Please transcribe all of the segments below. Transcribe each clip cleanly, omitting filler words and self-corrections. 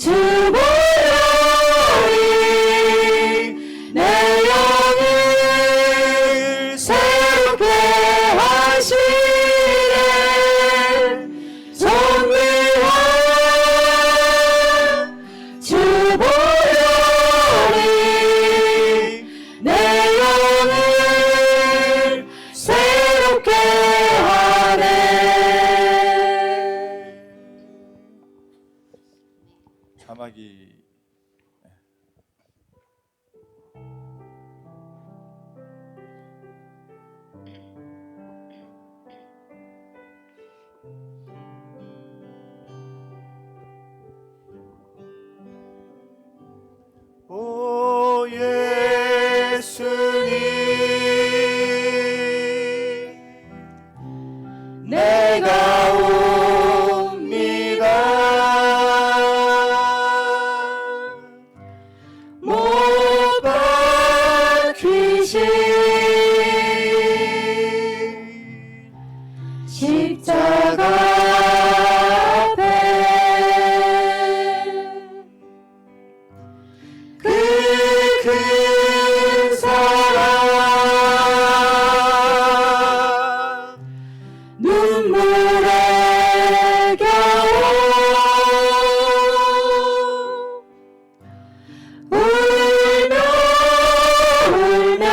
주보혈이 내 영을 새롭게 하시네. 존귀한 주보혈이 내 영을 새롭게 하네. 자막이 오 예수님 내가 옵니다. 못 박히신 십자가 앞에 그 큰 사랑 눈물에 겨워 울며 울며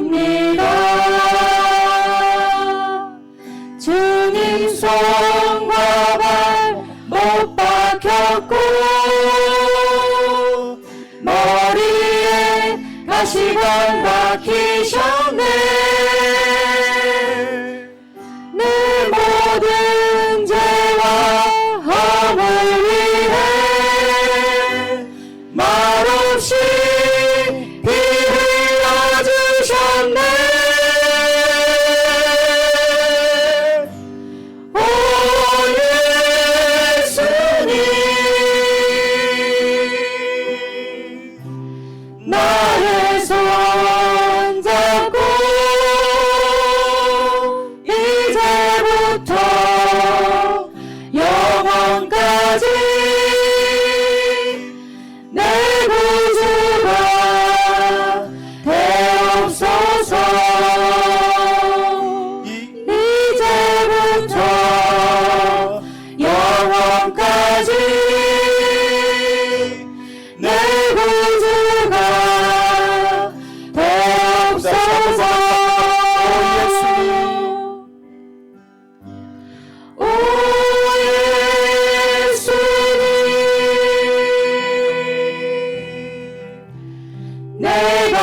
돌아옵니다. 주님 손과 발 못 박혔고 머리에 가시관 박히셨네. 내 모든 죄와 허물 위해 말없이 피 흘려주셨네. 오 예수님 나의 손 잡고 이제부터 영원까지 내 구주가 되옵소서. 이제부터 영원까지 내 구주가 되옵소서. 오 예수님 내가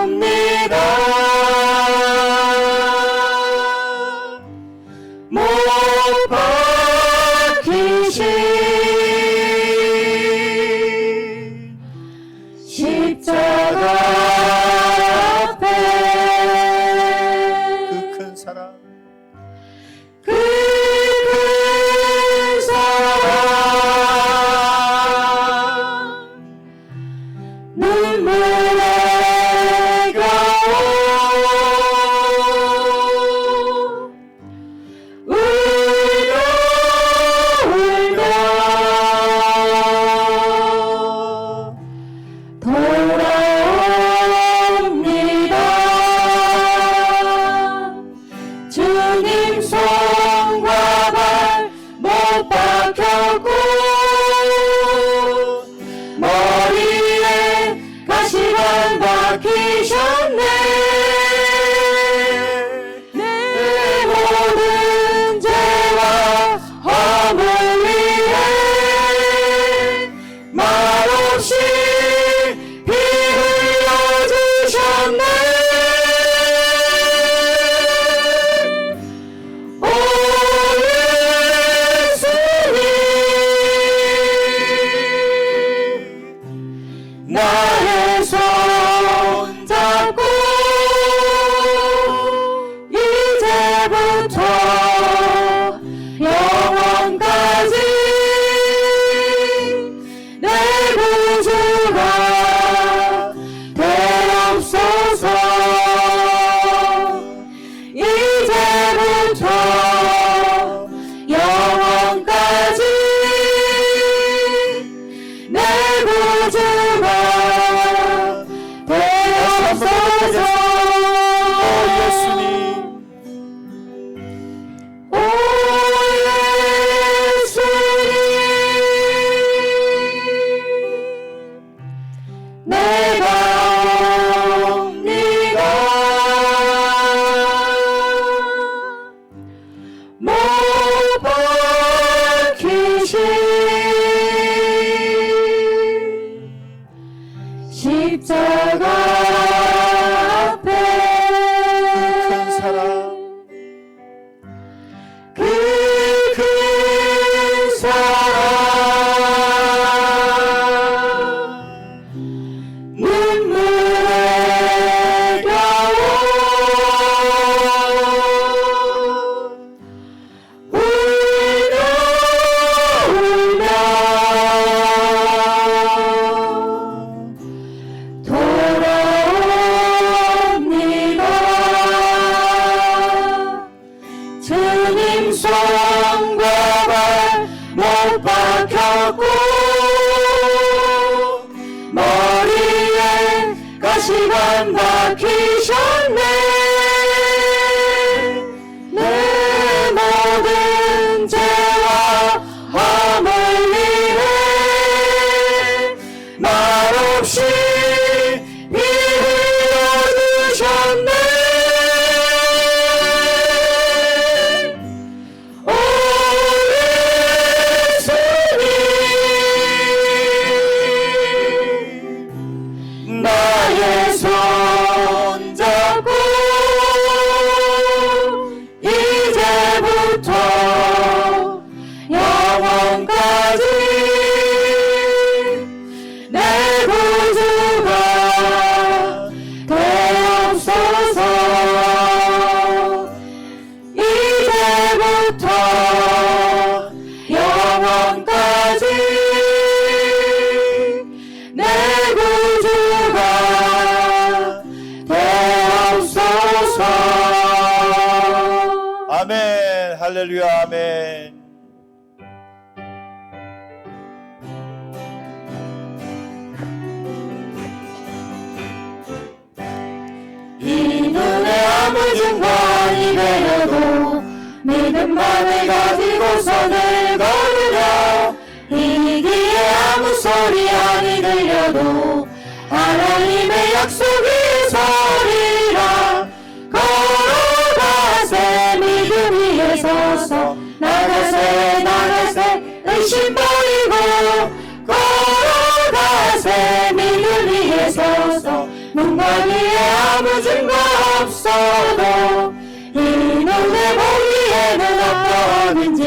옵니다. 못 박히신 십자가 앞에 그 큰 사랑 그 큰 사랑 눈물에 겨워 울며 울며 돌아옵니다. 주님 손과 발 못 박혔고 머리에 가시관 박히셨네. 내 모든 죄와 허물 위해 말없이 피 흘려주셨네. 오 예수님 나의 손 잡고 이제부터 영원까지 내 구주가 되옵소서. 이제 이제부터 영원까지 내 구주가 되옵소서. 예수님 오 예수님 내가 옵니다. 못 박히신 십자가 앞에 큰 사랑 그 큰 사랑 눈물에 겨워 울며 울며 돌아옵니다. 주님 손과 발 못 박혔고 머리에 가시관 박히셨네. 내 모든 죄와 허물 위해 말없이 피 흘려주셨네. 오 예수님 나의 손 잡고 이제부터 영원까지 내 구주가 되옵소서. 이제부터 영원까지 내 구주가 되옵소서. 아멘 할렐루야 아멘. 이 눈에 아무 증거이 되려도 믿음만을 가지고 손을 걸으려 이기에 아무 소리 아니 들려도 하나님의 약속이 서리라. 걸어가세 믿음 위에 서서 나가세 나가세 의심 버리고 걸어가세 믿음 위에 서서 눈과 귀에 아무 증거 없어도 이 눈에 보기에는 어떠하든지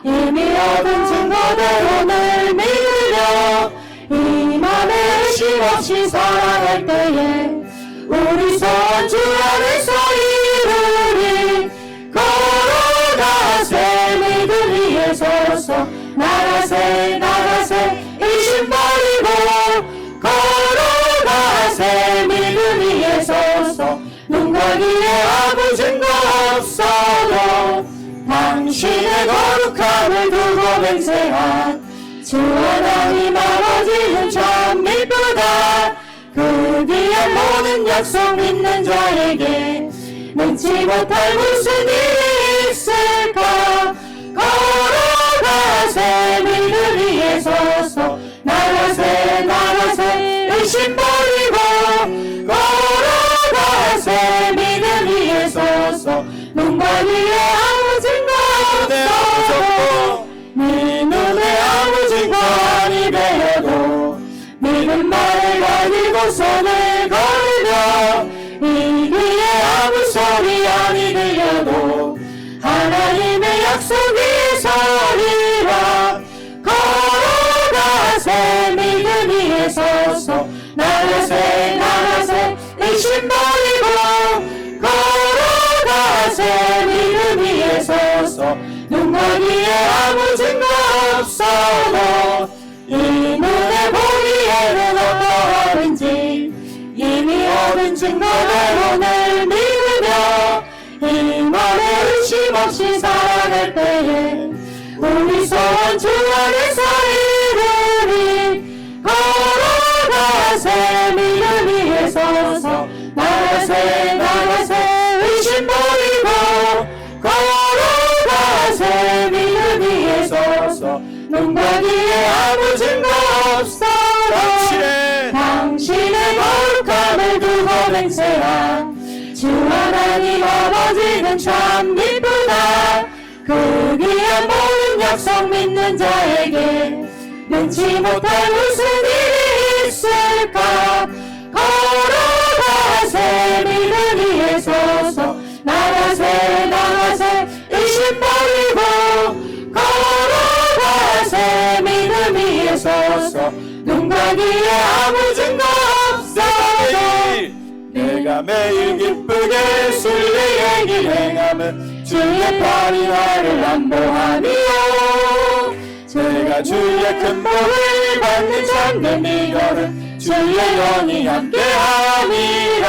이미 얻은 증거대로 늘 믿으려 이 맘에 의심 없이 살아갈 때에 우리 소원 주 안에서 이루리. 걸어가세 믿음 위에 서서 나가세 나가세 의심 버리고 걸어가세 믿음 위에 서서 눈과 귀에 아무 증거 없어도 당신의 거룩함을 두고 맹세한 주 하나님 아버지는 참 미쁘다. 그 귀한 모든 약속 믿는 자에게 능치 못할 무슨 일이 있을까. 걸어가세 믿음 위에 서서 나가세 나가세 의심 버리고 걸어가세 믿음 위에 서서 눈과 귀에 아무 증거 없어도 네 눈에 아무 증거 아니 되어도 믿음만을 가지고 손을 걸으며 이 귀에 아무 소리 아니 들려도 하나님의 약속이 서리라. 걸어가세 믿음 위에 서서 나가세 나가세 의심 버리고 걸어가세 믿음 위에 서서 눈과 귀에 아무 증거 없어도 이 눈에 보기에는 어떠하든지 이미 얻은 증거대로 늘 믿으며 이 맘에 근심없이 살아갈 때에 우리 소원 주 안에서 이루리. 걸어가세 믿음 위에 서서 나가세 나가세 의심 버리고 걸어가세 믿음 위에 서서 눈과 귀에 아무 증거 없어. 당신의 거룩함을 두고 맹세하. 주 하나님 아버지는 참 기쁘다. 그 귀한 모든 약속 믿는 자에게 면치 못할 무슨 일이 있을까. 걸어가세 믿음 위에 서서 나가세 나가세 의심 버리고 걸어가세 믿음 위에 서서 눈과 귀에 아무 증거 없어도 내가 매일 기쁘게 순리의 길 행함은 주의 팔이 나를 안보하니요. 내가 주의 큰 복을 받는 참된 믿음은 주의 영이 함께함이라.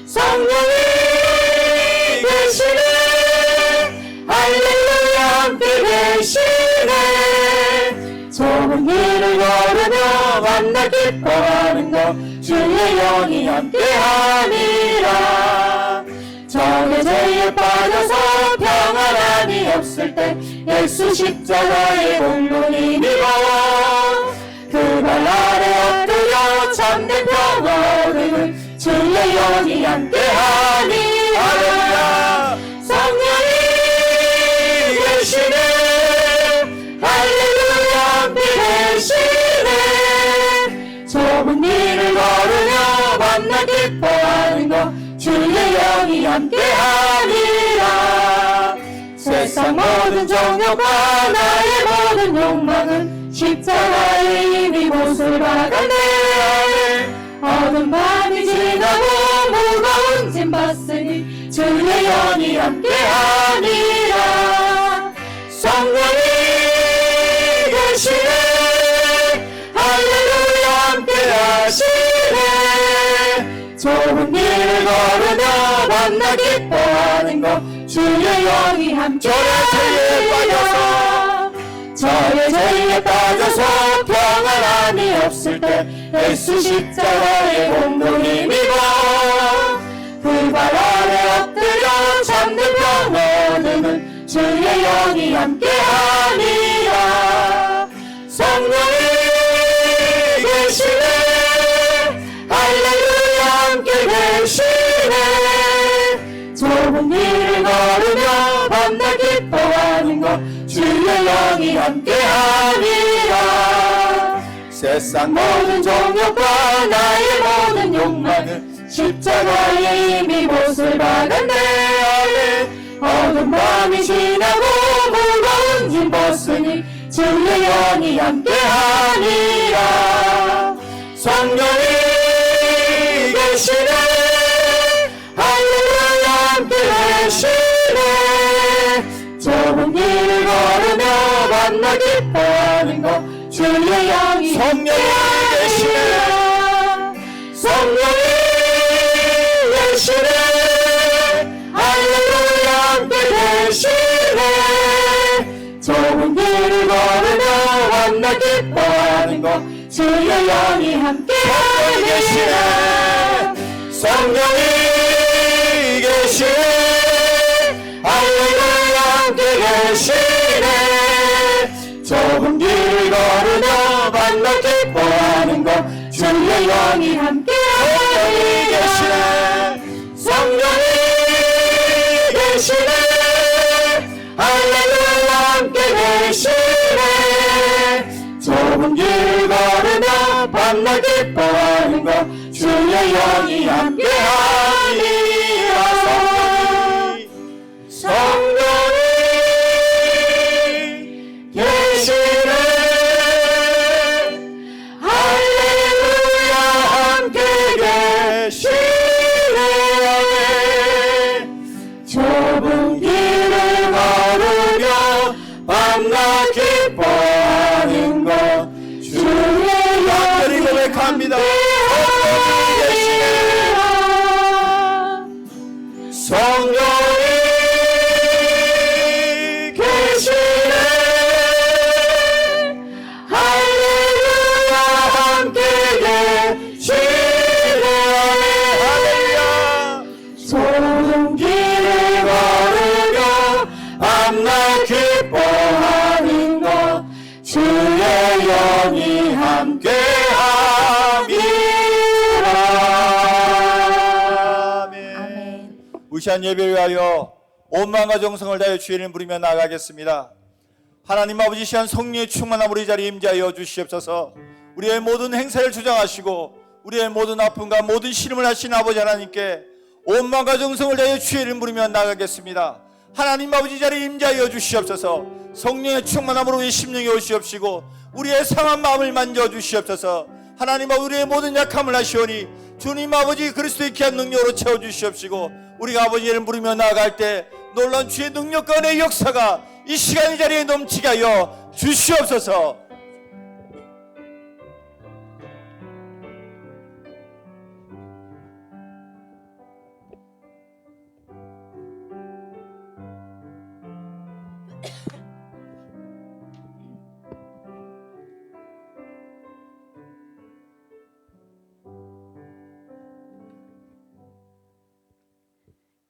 성령이 계시네. 할렐루야 함께 계시네. 좁은 길을 걸으며 만나 기뻐하는 것 주의 영이 함께함이라. 적의 죄에 빠져서 평안함이 없을 때 예수 십자가의 공로를 믿어 그 발 아래 엎드려 참된 평화 얻으면 주의 영이 함께하니. 할렐루야. 성령이 계시네. 할렐루야 함께 계시네. 좁은 길을 걸으며 만나 기뻐하는 것 주의 영이 함께하니라. 세상 모든 정욕과 나의 모든 욕망은 십자가에 이미 못을 박았네. 어두운 밤이 지나고 무거운 짐 봤으니 주의 영이 함께하니라. 성령이 계시네. 할렐루야 함께하시네. 좁은 길을 걸으며 만나 기뻐하는 것 주의 영이 함께하니라. 저의 죄에 빠져서 평안함이 없을 때 예수 십자가의 공로를 믿어 그 발 아래 엎드려 참된 평화 얻으면 주의 영이 함께하니라. 성령이 계시네. 할렐루야 함께 계시네. 좁은 길을 걸으며 만나 기뻐하는 것 주의 영이 함께하니라. 세상 모든 정욕과 나의 모든 욕망은 십자가에 이미 못을 박았네. 어두운 밤이 지나고 무거운 짐 벗으니 주의 영이 함께하니라. 성령이 계시네. 할렐루야 함께 계시네. 좁은 길을 걸으며 만나 기뻐하는 것 주의 영이 성령이 계시네. 성령이 계시네. 할렐루야 함께 계시네. 좁은 길을 걸으며 만나 기뻐하는 것 주의 영이 함께 계시네. 성령이 계시네. 할렐루야 함께 계시네. 좁은 길을 걸으며 만나 기뻐하는 것 주의 영이 함께 계시네. 성령이 계시네. 할렐루야 함께 계시네. 좁은 길을 걸으며 만나 기뻐하는 것 주의 영이 함께하니라. 성령이 계시네. 할렐루야 함께 계시네. 좁은 길을 걸으며 만나 기뻐하는 것 주의 영이 고백합니다. 함께하니라. 시간 예배를 위하여 온 마음과 정성을 다해 주의 이름 부르며 나아가겠습니다. 하나님 아버지, 시간 성령의 충만함으로 이 자리에 임재하여 주시옵소서. 우리의 모든 행사를 주장하시고 우리의 모든 아픔과 모든 시름을 하신 아버지 하나님께 온 마음과 정성을 다해 주의 이름 부르며 나아가겠습니다. 하나님 아버지, 이 자리에 임재하여 주시옵소서. 성령의 충만함으로 우리 심령에 오시옵시고 우리의 상한 마음을 만져주시옵소서. 하나님 아버지, 우리의 모든 약함을 하시오니 주님 아버지 그리스도의 귀한 능력으로 채워주시옵시고 우리가 아버지 이름 부르며 나아갈 때 놀라운 주의 능력과 은혜의 역사가 이 시간 이 자리에 넘치게 하여 주시옵소서.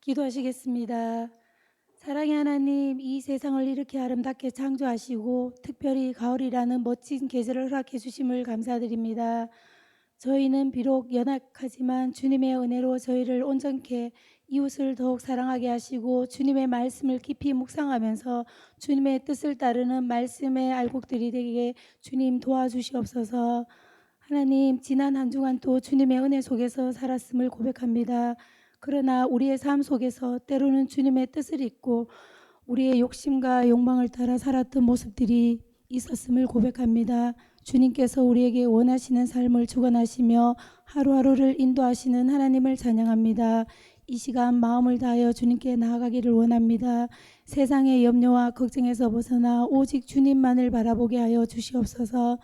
기도하시겠습니다. 사랑의 하나님, 이 세상을 이렇게 아름답게 창조하시고 특별히 가을이라는 멋진 계절을 허락해 주심을 감사드립니다. 저희는 비록 연약하지만 주님의 은혜로 저희를 온전케 이웃을 더욱 사랑하게 하시고 주님의 말씀을 깊이 묵상하면서 주님의 뜻을 따르는 말씀의 알곡들이 되게 주님 도와주시옵소서. 하나님, 지난 한 주간 또 주님의 은혜 속에서 살았음을 고백합니다. 그러나 우리의 삶 속에서 때로는 주님의 뜻을 잊고 우리의 욕심과 욕망을 따라 살았던 모습들이 있었음을 고백합니다. 주님께서 우리에게 원하시는 삶을 주관하시며 하루하루를 인도하시는 하나님을 찬양합니다. 이 시간 마음을 다하여 주님께 나아가기를 원합니다. 세상의 염려와 걱정에서 벗어나 오직 주님만을 바라보게 하여 주시옵소서.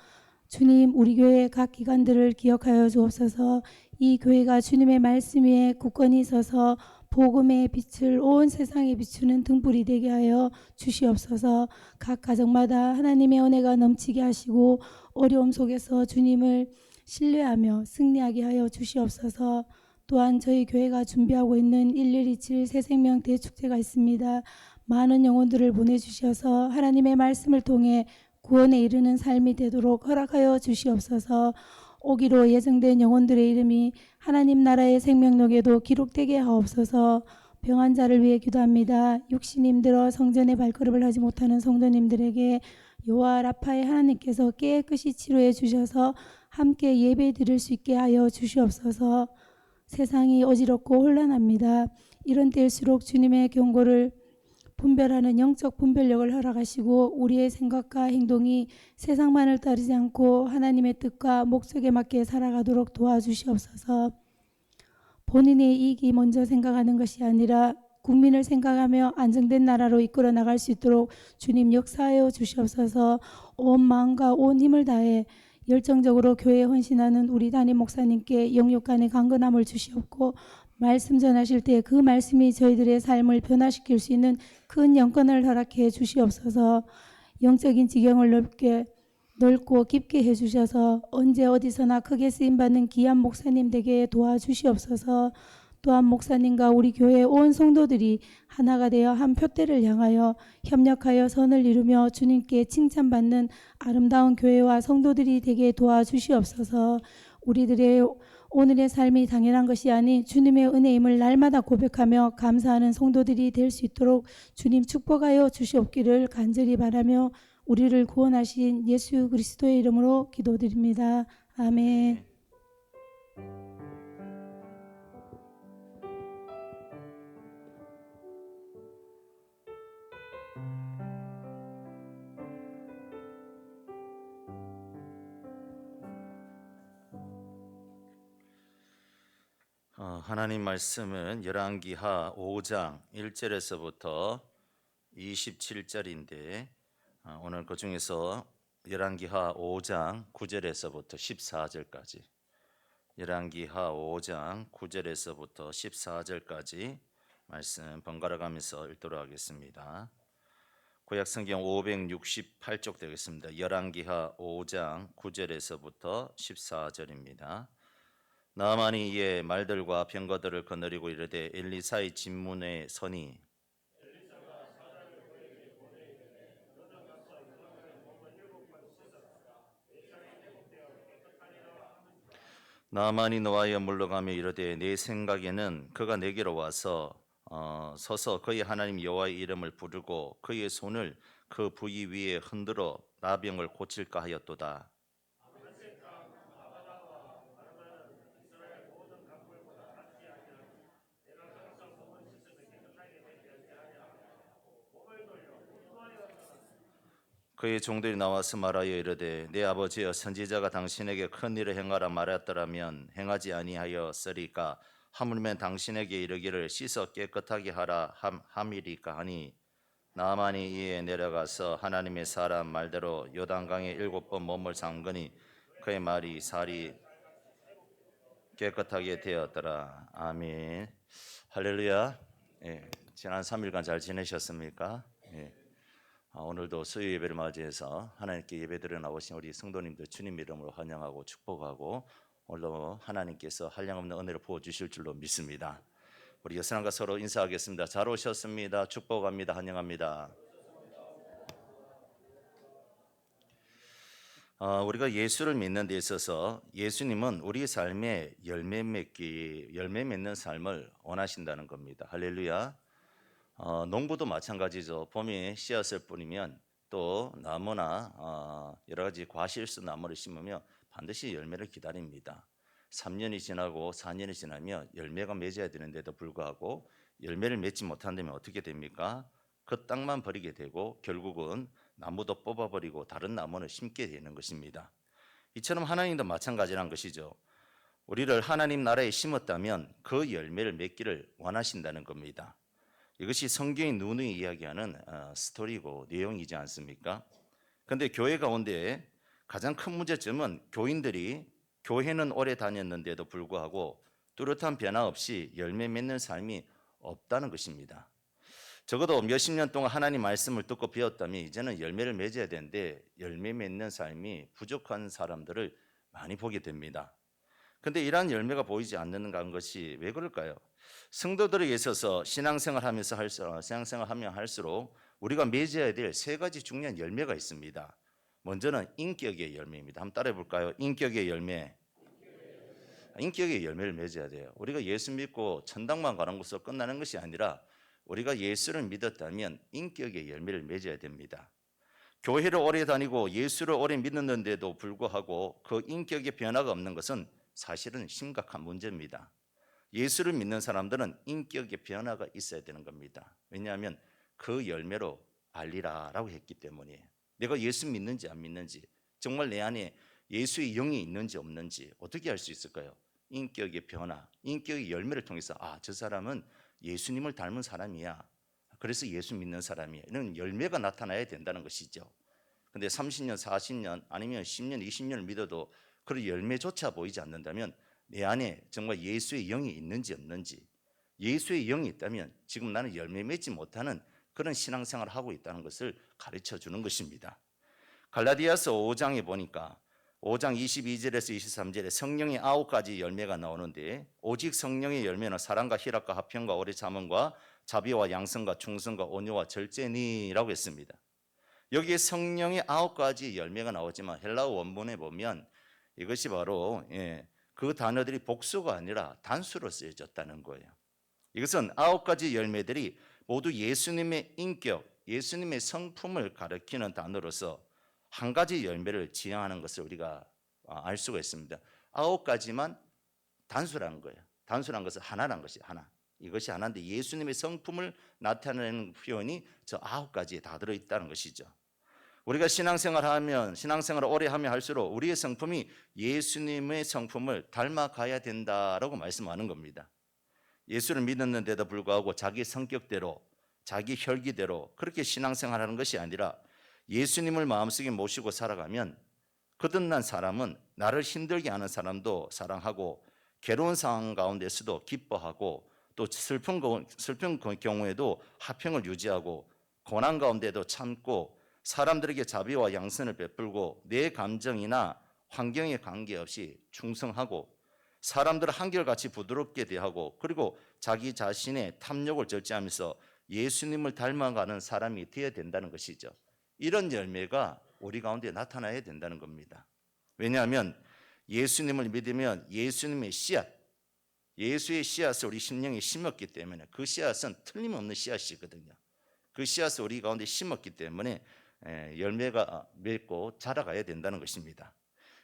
주님, 우리 교회 각 기관들을 기억하여 주옵소서. 이 교회가 주님의 말씀 위에 굳건히 서서 복음의 빛을 온 세상에 비추는 등불이 되게 하여 주시옵소서. 각 가정마다 하나님의 은혜가 넘치게 하시고 어려움 속에서 주님을 신뢰하며 승리하게 하여 주시옵소서. 또한 저희 교회가 준비하고 있는 1127 새생명 대축제가 있습니다. 많은 영혼들을 보내주셔서 하나님의 말씀을 통해 구원에 이르는 삶이 되도록 허락하여 주시옵소서. 오기로 예정된 영혼들의 이름이 하나님 나라의 생명록에도 기록되게 하옵소서. 병환자를 위해 기도합니다. 육신이 힘들어 성전에 발걸음을 하지 못하는 성도님들에게 여호와 라파의 하나님께서 깨끗이 치료해 주셔서 함께 예배 드릴 수 있게 하여 주시옵소서. 세상이 어지럽고 혼란합니다. 이런 때일수록 주님의 경고를 분별하는 영적 분별력을 허락하시고 우리의 생각과 행동이 세상만을 따르지 않고 하나님의 뜻과 목적에 맞게 살아가도록 도와주시옵소서. 본인의 이익이 먼저 생각하는 것이 아니라 국민을 생각하며 안정된 나라로 이끌어 나갈 수 있도록 주님 역사하여 주시옵소서. 온 마음과 온 힘을 다해 열정적으로 교회에 헌신하는 우리 담임 목사님께 영육 간의 강건함을 주시옵고 말씀 전하실 때 그 말씀이 저희들의 삶을 변화시킬 수 있는 큰 영권을 허락해 주시옵소서. 영적인 지경을 넓고 깊게 해주셔서 언제 어디서나 크게 쓰임받는 귀한 목사님 되게 도와주시옵소서. 또한 목사님과 우리 교회 온 성도들이 하나가 되어 한 표대를 향하여 협력하여 선을 이루며 주님께 칭찬받는 아름다운 교회와 성도들이 되게 도와주시옵소서. 우리들의 오늘의 삶이 당연한 것이 아닌 주님의 은혜임을 날마다 고백하며 감사하는 성도들이 될 수 있도록 주님 축복하여 주시옵기를 간절히 바라며 우리를 구원하신 예수 그리스도의 이름으로 기도드립니다. 아멘. 하나님 말씀은 열왕기하 5장 1절에서부터 27절인데 오늘 그 중에서 열왕기하 5장 9절에서부터 14절까지 열왕기하 5장 9절에서부터 14절까지 말씀 번갈아 가면서 읽도록 하겠습니다. 구약성경 568쪽 되겠습니다. 열왕기하 5장 9절에서부터 14절입니다. 나아만이 이에 말들과 병거들을 거느리고 이르되 엘리사의 집문에 서니 나아만이 노하여 물러가며 이르되 내 생각에는 그가 내게로 와서 서서 그의 하나님 여호와의 이름을 부르고 그의 손을 그 부위 위에 흔들어 나병을 고칠까 하였도다. 그의 종들이 나와서 말하여 이르되 내 아버지여 선지자가 당신에게 큰 일을 행하라 말했더라면 행하지 아니하였으리까 하물며 당신에게 이르기를 씻어 깨끗하게 하라 함이리까 하니 나만이 이에 내려가서 하나님의 사람 말대로 요단강에 7번 몸을 담그니 그의 말이 살이 깨끗하게 되었더라. 아멘. 할렐루야. 예, 지난 3일간 잘 지내셨습니까? 예. 오늘도 수요 예배를 맞이해서 하나님께 예배드려 나오신 우리 성도님들 주님 이름으로 환영하고 축복하고 오늘도 하나님께서 한량없는 은혜를 부어주실 줄로 믿습니다. 우리 여러분과 서로 인사하겠습니다. 잘 오셨습니다. 축복합니다. 환영합니다. 우리가 예수를 믿는 데 있어서 예수님은 우리 삶에 열매 맺는 삶을 원하신다는 겁니다. 할렐루야. 농부도 마찬가지죠. 봄에 씨앗을 뿌리면 또 나무나 여러 가지 과실수 나무를 심으며 반드시 열매를 기다립니다. 3년이 지나고 4년이 지나면 열매가 맺어야 되는데도 불구하고 열매를 맺지 못한다면 어떻게 됩니까? 그 땅만 버리게 되고 결국은 나무도 뽑아버리고 다른 나무를 심게 되는 것입니다. 이처럼 하나님도 마찬가지란 것이죠. 우리를 하나님 나라에 심었다면 그 열매를 맺기를 원하신다는 겁니다. 이것이 성경이 누누이 이야기하는 스토리고 내용이지 않습니까? 그런데 교회 가운데 가장 큰 문제점은 교인들이 교회는 오래 다녔는데도 불구하고 뚜렷한 변화 없이 열매 맺는 삶이 없다는 것입니다. 적어도 몇십 년 동안 하나님 말씀을 듣고 배웠다면 이제는 열매를 맺어야 되는데 열매 맺는 삶이 부족한 사람들을 많이 보게 됩니다. 그런데 이러한 열매가 보이지 않는 것이 왜 그럴까요? 성도들에게 있어서 신앙생활하면 할수록 우리가 맺어야 될 세 가지 중요한 열매가 있습니다. 먼저는 인격의 열매입니다. 한번 따라해 볼까요? 인격의 열매. 인격의 열매를 맺어야 돼요. 우리가 예수 믿고 천당만 가는 것으로 끝나는 것이 아니라 우리가 예수를 믿었다면 인격의 열매를 맺어야 됩니다. 교회를 오래 다니고 예수를 오래 믿었는데도 불구하고 그 인격의 변화가 없는 것은 사실은 심각한 문제입니다. 예수를 믿는 사람들은 인격의 변화가 있어야 되는 겁니다. 왜냐하면 그 열매로 알리라라고 했기 때문이에요. 내가 예수 믿는지 안 믿는지, 정말 내 안에 예수의 영이 있는지 없는지 어떻게 알 수 있을까요? 인격의 변화, 인격의 열매를 통해서 저 사람은 예수님을 닮은 사람이야. 그래서 예수 믿는 사람이야. 이런 열매가 나타나야 된다는 것이죠. 근데 30년, 40년 아니면 10년, 20년을 믿어도 그런 열매조차 보이지 않는다면 내 안에 정말 예수의 영이 있는지 없는지, 예수의 영이 있다면 지금 나는 열매 맺지 못하는 그런 신앙생활을 하고 있다는 것을 가르쳐 주는 것입니다. 갈라디아서 5장에 보니까 5장 22절에서 23절에 성령의 9가지 열매가 나오는데 오직 성령의 열매는 사랑과 희락과 화평과 오래 참음과 자비와 양성과 충성과 온유와 절제니라고 했습니다. 여기에 성령의 9가지 열매가 나오지만 헬라어 원문에 보면 이것이 바로 그 단어들이 복수가 아니라 단수로 쓰여졌다는 거예요. 이것은 9가지 열매들이 모두 예수님의 인격, 예수님의 성품을 가리키는 단어로서 한 가지 열매를 지향하는 것을 우리가 알 수가 있습니다. 9가지만 단수라는 거예요. 단수라는 것은 하나라는 것이 하나. 이것이 하나인데 예수님의 성품을 나타내는 표현이 저 9가지에 다 들어있다는 것이죠. 우리가 신앙생활을 오래 하면 할수록 우리의 성품이 예수님의 성품을 닮아가야 된다라고 말씀하는 겁니다. 예수를 믿었는데도 불구하고 자기 성격대로, 자기 혈기대로 그렇게 신앙생활하는 것이 아니라 예수님을 마음속에 모시고 살아가면 거듭난 사람은 나를 힘들게 하는 사람도 사랑하고 괴로운 상황 가운데서도 기뻐하고 또 슬픈 경우에도 화평을 유지하고 고난 가운데도 참고 사람들에게 자비와 양선을 베풀고 내 감정이나 환경에 관계없이 충성하고 사람들을 한결같이 부드럽게 대하고 그리고 자기 자신의 탐욕을 절제하면서 예수님을 닮아가는 사람이 되어야 된다는 것이죠. 이런 열매가 우리 가운데 나타나야 된다는 겁니다. 왜냐하면 예수님을 믿으면 예수님의 씨앗, 예수의 씨앗을 우리 심령에 심었기 때문에 그 씨앗은 틀림없는 씨앗이거든요. 그 씨앗을 우리 가운데 심었기 때문에 열매가 맺고 자라가야 된다는 것입니다.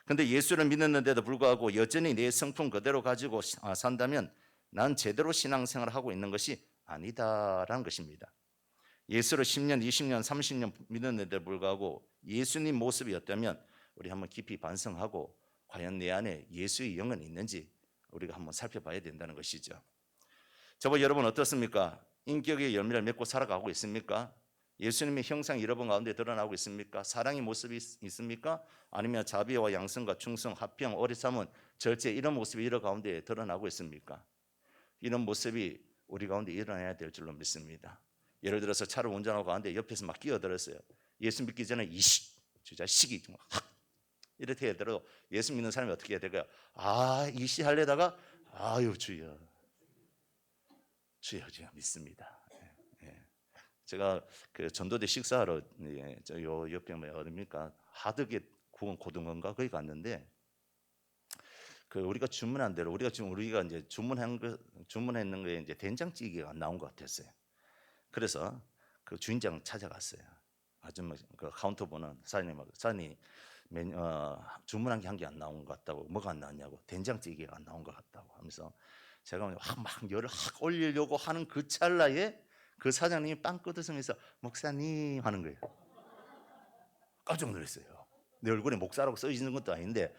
근데 예수를 믿었는데도 불구하고 여전히 내 성품 그대로 가지고 산다면 난 제대로 신앙생활을 하고 있는 것이 아니다라는 것입니다. 예수를 10년, 20년, 30년 믿었는데도 불구하고 예수님 모습이 어떠면 우리 한번 깊이 반성하고 과연 내 안에 예수의 영은 있는지 우리가 한번 살펴봐야 된다는 것이죠. 저와 여러분 어떻습니까? 인격의 열매를 맺고 살아가고 있습니까? 예수님의 형상 여러분 가운데 드러나고 있습니까? 사랑의 모습이 있습니까? 아니면 자비와 양성과 충성, 화평, 오래 참은, 절제 이런 모습이 여러 가운데 드러나고 있습니까? 이런 모습이 우리 가운데 일어나야 될 줄로 믿습니다. 예를 들어서 차를 운전하고 가는데 옆에서 막 끼어들었어요. 예수 믿기 전에 저 자식이 확 이렇게 해도 예수 믿는 사람이 어떻게 해야 될까요? 하려다가 아유 주여 믿습니다. 제가 그 전도대 식사하러 요 옆에 어딥니까? 하덕에 구원 고등어인가 거기 갔는데 그 우리가 주문한 대로 우리가 이제 주문했는 거에 이제 된장찌개가 나온 것 같았어요. 그래서 그 주인장 찾아갔어요. 아줌마 그 카운터 보는 사장님 주문한 게 한 개 안 나온 것 같다고. 뭐가 안 나왔냐고. 된장찌개가 안 나온 것 같다고 하면서 제가 막 열을 확 올리려고 하는 그 찰나에 그 사장님이 빵 끄덕이면서 목사님 하는 거예요. 깜짝 놀랐어요. 내 얼굴에 목사라고 써 있는 것도 아닌데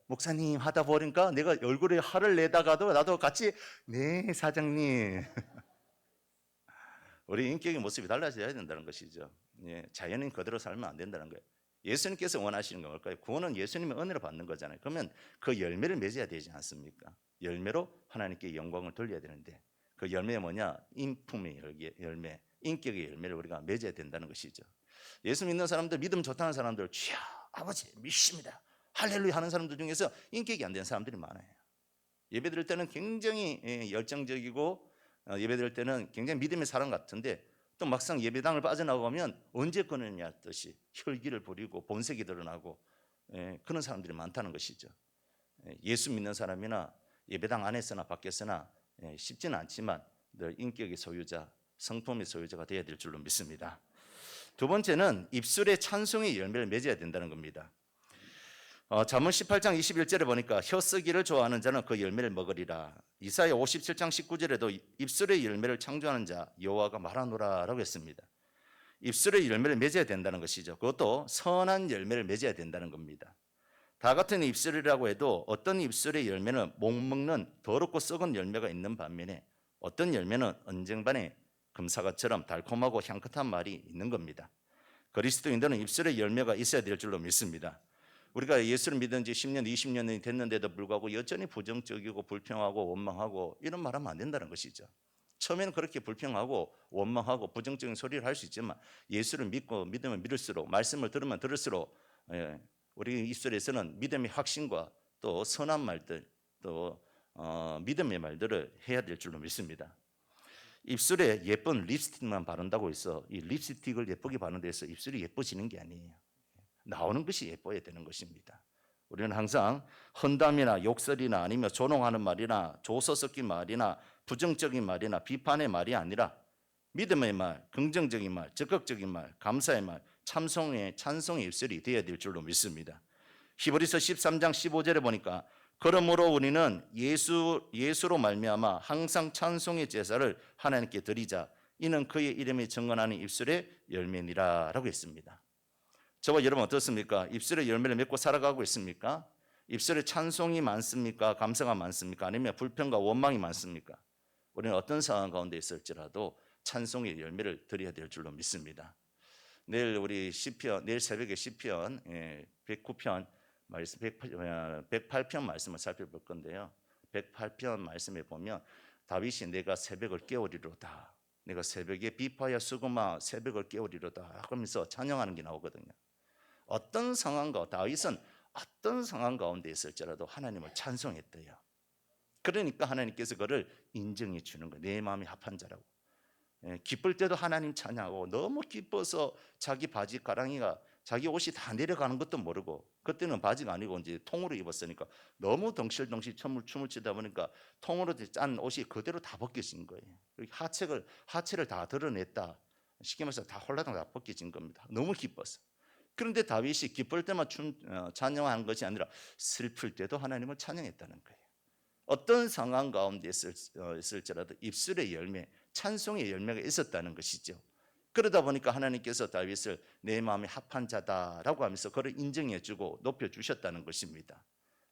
목사님 하다 보니까 내가 얼굴에 화를 내다가도 나도 같이 네 사장님. 우리 인격의 모습이 달라져야 된다는 것이죠. 자연인 그대로 살면 안 된다는 거예요. 예수님께서 원하시는 건 뭘까요? 구원은 예수님의 은혜로 받는 거잖아요. 그러면 그 열매를 맺어야 되지 않습니까? 열매로 하나님께 영광을 돌려야 되는데 그 열매가 뭐냐? 인품의 열매, 인격의 열매를 우리가 맺어야 된다는 것이죠. 예수 믿는 사람들, 믿음 좋다는 사람들, 주여 아버지 믿습니다, 할렐루야 하는 사람들 중에서 인격이 안 된 사람들이 많아요. 예배 드릴 때는 굉장히 열정적이고 예배 드릴 때는 굉장히 믿음의 사람 같은데 또 막상 예배당을 빠져나가면 언제 끊느냐 뜻이 혈기를 부리고 본색이 드러나고 그런 사람들이 많다는 것이죠. 예수 믿는 사람이나 예배당 안에서나 밖에서나 쉽지는 않지만 늘 인격의 소유자, 성품의 소유자가 되어야 될 줄로 믿습니다. 두 번째는 입술의 찬송의 열매를 맺어야 된다는 겁니다. 잠언 18장 21절에 보니까 혀 쓰기를 좋아하는 자는 그 열매를 먹으리라. 이사야 57장 19절에도 입술의 열매를 창조하는 자 여호와가 말하노라라고 했습니다. 입술의 열매를 맺어야 된다는 것이죠. 그것도 선한 열매를 맺어야 된다는 겁니다. 다 같은 입술이라고 해도 어떤 입술의 열매는 목먹는 더럽고 썩은 열매가 있는 반면에 어떤 열매는 언쟁반의 금사과처럼 달콤하고 향긋한 말이 있는 겁니다. 그리스도인들은 입술의 열매가 있어야 될 줄로 믿습니다. 우리가 예수를 믿은 지 10년, 20년이 됐는데도 불구하고 여전히 부정적이고 불평하고 원망하고 이런 말 하면 안 된다는 것이죠. 처음에는 그렇게 불평하고 원망하고 부정적인 소리를 할 수 있지만 예수를 믿고 믿으면 믿을수록 말씀을 들으면 들을수록 우리 입술에서는 믿음의 확신과 또 선한 말들 또 믿음의 말들을 해야 될 줄로 믿습니다. 입술에 예쁜 립스틱만 바른다고 해서 이 립스틱을 예쁘게 바른다고 해서 입술이 예뻐지는 게 아니에요. 나오는 것이 예뻐야 되는 것입니다. 우리는 항상 헌담이나 욕설이나 아니면 조롱하는 말이나 조서 섞인 말이나 부정적인 말이나 비판의 말이 아니라 믿음의 말, 긍정적인 말, 적극적인 말, 감사의 말, 찬송의 입술이 되어야 될 줄로 믿습니다. 히브리서 13장 15절에 보니까 그러므로 우리는 예수로 말미암아 항상 찬송의 제사를 하나님께 드리자. 이는 그의 이름이 증언하는 입술의 열매니라라고 했습니다. 저와 여러분 어떻습니까? 입술의 열매를 맺고 살아가고 있습니까? 입술에 찬송이 많습니까? 감사가 많습니까? 아니면 불평과 원망이 많습니까? 우리는 어떤 상황 가운데 있을지라도 찬송의 열매를 드려야 될 줄로 믿습니다. 내일 우리 내일 새벽에 시편 109편 말씀 108편 말씀을 살펴볼 건데요. 108편 말씀에 보면 다윗이 내가 새벽을 깨우리로다. 내가 새벽에 비파야 수금아 새벽을 깨우리로다 하면서 찬양하는 게 나오거든요. 어떤 상황과 다윗은 어떤 상황 가운데 있을지라도 하나님을 찬송했대요. 그러니까 하나님께서 그를 인정해 주는 거예요. 내 마음이 합한 자라고. 기쁠 때도 하나님 찬양하고 너무 기뻐서 자기 바지 가랑이가 자기 옷이 다 내려가는 것도 모르고, 그때는 바지가 아니고 이제 통으로 입었으니까 너무 덩실덩실 춤을 추다 보니까 통으로 짠 옷이 그대로 다 벗겨진 거예요. 하체를 다 드러냈다. 쉽게 말해서 다 홀라당 다 벗겨진 겁니다. 너무 기뻤어. 그런데 다윗이 기쁠 때만 찬양한 것이 아니라 슬플 때도 하나님을 찬양했다는 거예요. 어떤 상황 가운데 있을지라도 입술의 열매, 찬송의 열매가 있었다는 것이죠. 그러다 보니까 하나님께서 다윗을 내 마음에 합한 자다라고 하면서 그를 인정해주고 높여주셨다는 것입니다.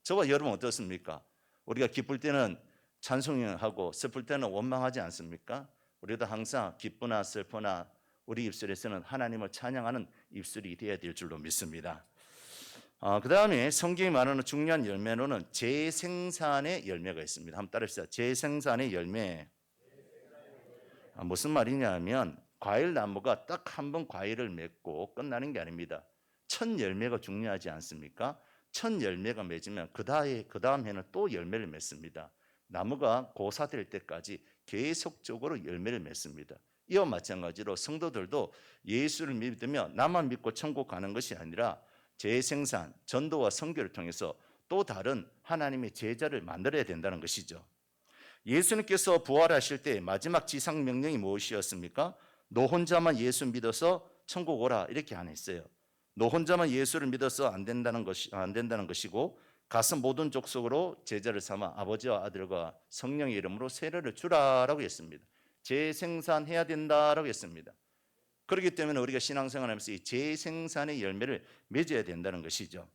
저와 여러분 어떻습니까? 우리가 기쁠 때는 찬송하고 슬플 때는 원망하지 않습니까? 우리도 항상 기쁘나 슬프나 우리 입술에서는 하나님을 찬양하는 입술이 되어야 될 줄로 믿습니다. 그 다음에 성경이 말하는 중요한 열매로는 재생산의 열매가 있습니다. 한번 따라합시다. 재생산의 열매. 무슨 말이냐면 과일 나무가 딱 한 번 과일을 맺고 끝나는 게 아닙니다. 첫 열매가 중요하지 않습니까? 첫 열매가 맺으면 그 다음 해는 또 열매를 맺습니다. 나무가 고사될 때까지 계속적으로 열매를 맺습니다. 이와 마찬가지로 성도들도 예수를 믿으면 나만 믿고 천국 가는 것이 아니라 재생산, 전도와 선교를 통해서 또 다른 하나님의 제자를 만들어야 된다는 것이죠. 예수님께서 부활하실 때 마지막 지상 명령이 무엇이었습니까? 너 혼자만 예수 믿어서 천국 오라 이렇게 안 했어요. 너 혼자만 예수를 믿어서 안 된다는 것이고 가서 모든 족속으로 제자를 삼아 아버지와 아들과 성령의 이름으로 세례를 주라라고 했습니다. 재생산해야 된다라고 했습니다. 그렇기 때문에 우리가 신앙생활하면서 이 재생산의 열매를 맺어야 된다는 것이죠.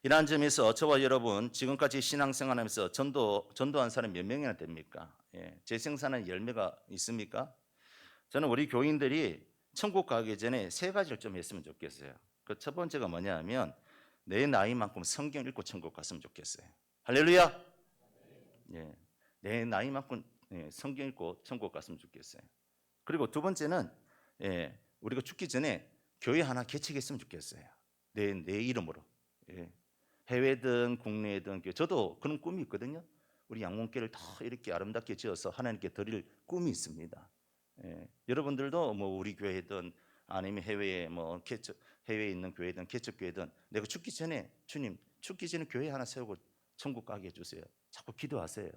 이러한 점에서 저와 여러분 지금까지 신앙생활하면서 전도한 사람이 몇 명이나 됩니까? 재생산의 열매가 있습니까? 저는 우리 교인들이 천국 가기 전에 세 가지를 좀 했으면 좋겠어요. 그 첫 번째가 뭐냐 하면 내 나이만큼 성경 읽고 천국 갔으면 좋겠어요. 할렐루야. 내 나이만큼 성경 읽고 천국 갔으면 좋겠어요. 그리고 두 번째는 우리가 죽기 전에 교회 하나 개척했으면 좋겠어요. 내 이름으로. 해외든 국내든 저도 그런 꿈이 있거든요. 우리 양문교를 더 이렇게 아름답게 지어서 하나님께 드릴 꿈이 있습니다. 여러분들도 뭐 우리 교회든 아니면 해외에 있는 교회든 개척교회든 내가 죽기 전에 주님 죽기 전에 교회 하나 세우고 천국 가게 해주세요. 자꾸 기도하세요.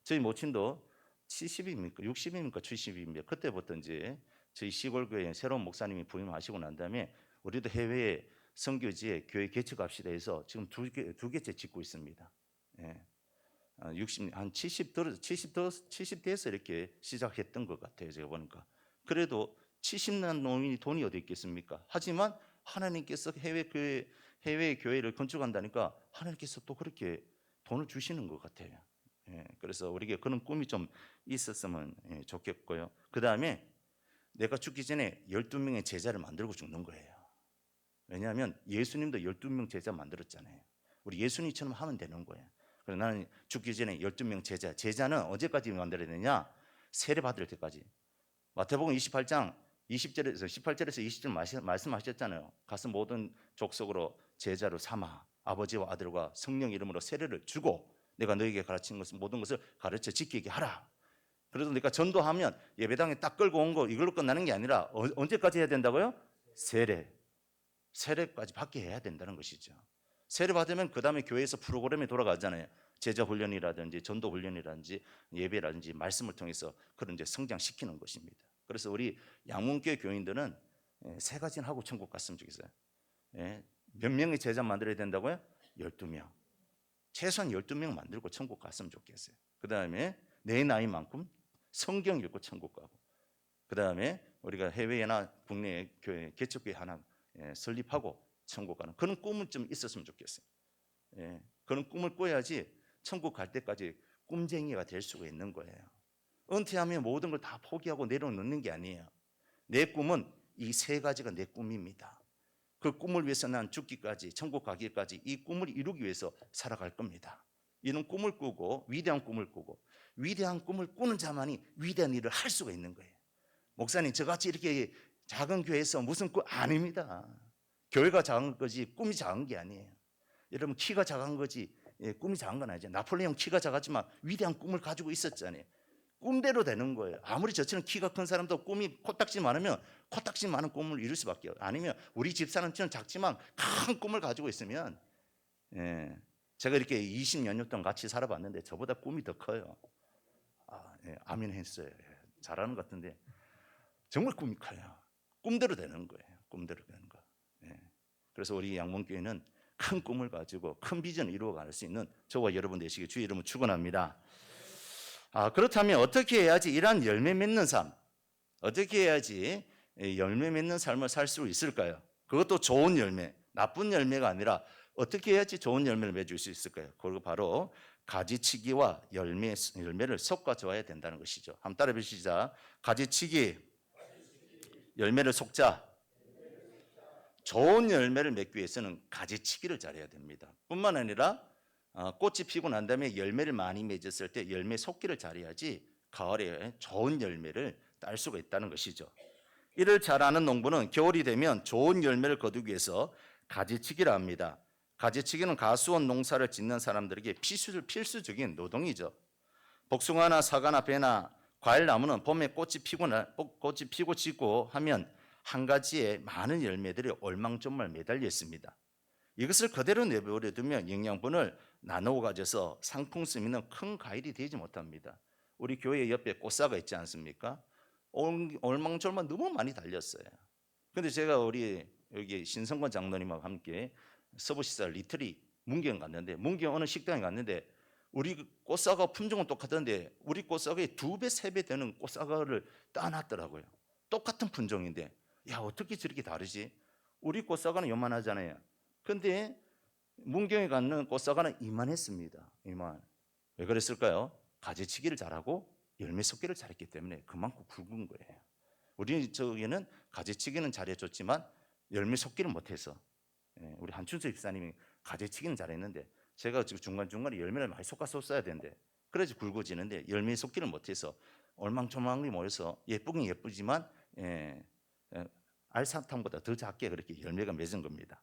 저희 모친도 70입니까 60입니까 70입니까 그때부터 이제 저희 시골 교회에 새로운 목사님이 부임하시고 난 다음에 우리도 해외에 선교지에 교회 개척합시다 해서 지금 두 개째 짓고 있습니다. 한 70 돼서 이렇게 시작했던 것 같아요. 제가 보니까. 그래도 70년 노인이 돈이 어디 있겠습니까? 하지만 하나님께서 해외 교회를 건축한다니까 하나님께서 또 그렇게 돈을 주시는 것 같아요. 그래서 우리에게 그런 꿈이 좀 있었으면 좋겠고요. 그 다음에 내가 죽기 전에 12명의 제자를 만들고 죽는 거예요. 왜냐하면 예수님도 12명 제자 만들었잖아요. 우리 예수님처럼 하면 되는 거예요. 그래서 나는 죽기 전에 12명 제자는 언제까지 만들어야 되냐? 세례 받을 때까지. 마태복음 28장 20절에서 18절에서 20절 말씀하셨잖아요. 가서 모든 족속으로 제자로 삼아 아버지와 아들과 성령 이름으로 세례를 주고 내가 너에게 가르친 것을 모든 것을 가르쳐 지키게 하라. 그래서 내가 전도하면 예배당에 딱 끌고 온 거 이걸로 끝나는 게 아니라 언제까지 해야 된다고요? 세례까지 받게 해야 된다는 것이죠. 세례 받으면 그 다음에 교회에서 프로그램이 돌아가잖아요. 제자 훈련이라든지 전도 훈련이라든지 예배라든지 말씀을 통해서 그런 이제 성장시키는 것입니다. 그래서 우리 양문교회 교인들은 세 가지는 하고 천국 갔으면 좋겠어요. 몇 명의 제자 만들어야 된다고요? 12명. 최소한 12명 만들고 천국 갔으면 좋겠어요. 그 다음에 내 나이만큼 성경 읽고 천국 가고, 그 다음에 우리가 해외나 국내 교회 개척교회 하나 설립하고 천국 가는 그런 꿈은 좀 있었으면 좋겠어요. 그런 꿈을 꿔야지 천국 갈 때까지 꿈쟁이가 될 수가 있는 거예요. 은퇴하면 모든 걸 다 포기하고 내려놓는 게 아니에요. 내 꿈은 이 세 가지가 내 꿈입니다. 그 꿈을 위해서 난 죽기까지 천국 가기까지 이 꿈을 이루기 위해서 살아갈 겁니다. 이런 꿈을 꾸고 위대한 꿈을 꾸고 위대한 꿈을 꾸는 자만이 위대한 일을 할 수가 있는 거예요. 목사님 저같이 이렇게 작은 교회에서 무슨 꿈 아닙니다. 교회가 작은 거지 꿈이 작은 게 아니에요. 여러분 키가 작은 거지 꿈이 작은 건 아니죠. 나폴레옹 키가 작았지만 위대한 꿈을 가지고 있었잖아요. 꿈대로 되는 거예요. 아무리 저처럼 키가 큰 사람도 꿈이 코딱지 많으면 코딱지 많은 꿈을 이룰 수밖에 없어요. 아니면 우리 집사람처럼 작지만 큰 꿈을 가지고 있으면, 예, 제가 이렇게 20몇 년 동안 같이 살아봤는데 저보다 꿈이 더 커요. 아멘 했어요. 잘하는 것 같은데 정말 꿈이 커요. 꿈대로 되는 거예요. 꿈대로 되는 거. 그래서 우리 양문교회는 큰 꿈을 가지고 큰 비전을 이루어갈 수 있는 저와 여러분 되시길 주의 이름으로 축원합니다. 그렇다면 어떻게 해야지 이러한 열매 맺는 삶, 어떻게 해야지 열매 맺는 삶을 살 수 있을까요? 그것도 좋은 열매, 나쁜 열매가 아니라 어떻게 해야지 좋은 열매를 맺을 수 있을까요? 그리고 바로 가지치기와 열매를 섞어 줘야 된다는 것이죠. 한번 따라해 보시죠. 가지치기, 열매를 섞자. 좋은 열매를 맺기 위해서는 가지치기를 잘해야 됩니다. 뿐만 아니라 꽃이 피고 난 다음에 열매를 많이 맺었을 때 열매 섞기를 잘해야지 가을에 좋은 열매를 딸 수가 있다는 것이죠. 이를 잘하는 농부는 겨울이 되면 좋은 열매를 거두기 위해서 가지치기를 합니다. 가지치기는 가수원 농사를 짓는 사람들에게 필수적인 노동이죠. 복숭아나 사과나 배나 과일나무는 봄에 꽃이 피고 지고 하면 한 가지에 많은 열매들이 올망졸망 매달려 있습니다. 이것을 그대로 내버려 두면 영양분을 나누어 가져서 상품성 있는 큰 과일이 되지 못합니다. 우리 교회 옆에 꽃사가 있지 않습니까? 올망졸망 너무 많이 달렸어요. 그런데 제가 우리 여기 신성권 장로님하고 함께 서부시사 리트리 문경 갔는데, 문경 어느 식당에 갔는데 우리 꽃사과 품종은 똑같은데 우리 꽃사과의 2배, 3배 되는 꽃사과를 따놨더라고요. 똑같은 품종인데 야, 어떻게 저렇게 다르지? 우리 꽃사과는 요만하잖아요. 근데 문경에 갔는 꽃사과는 이만했습니다. 이만. 왜 그랬을까요? 가지치기를 잘하고 열매 섞기를 잘했기 때문에 그만큼 굵은 거예요. 우리 저기는 가지치기는 잘해줬지만 열매 섞기를 못해서, 우리 한춘수 집사님이 가지치기는 잘했는데 제가 지금 중간중간에 열매를 많이 섞어야 되는데 그래야지 굵어지는데 열매 섞기를 못해서 얼망졸망이 모여서 예쁘긴 예쁘지만 알사탕보다 더 작게 그렇게 열매가 맺은 겁니다.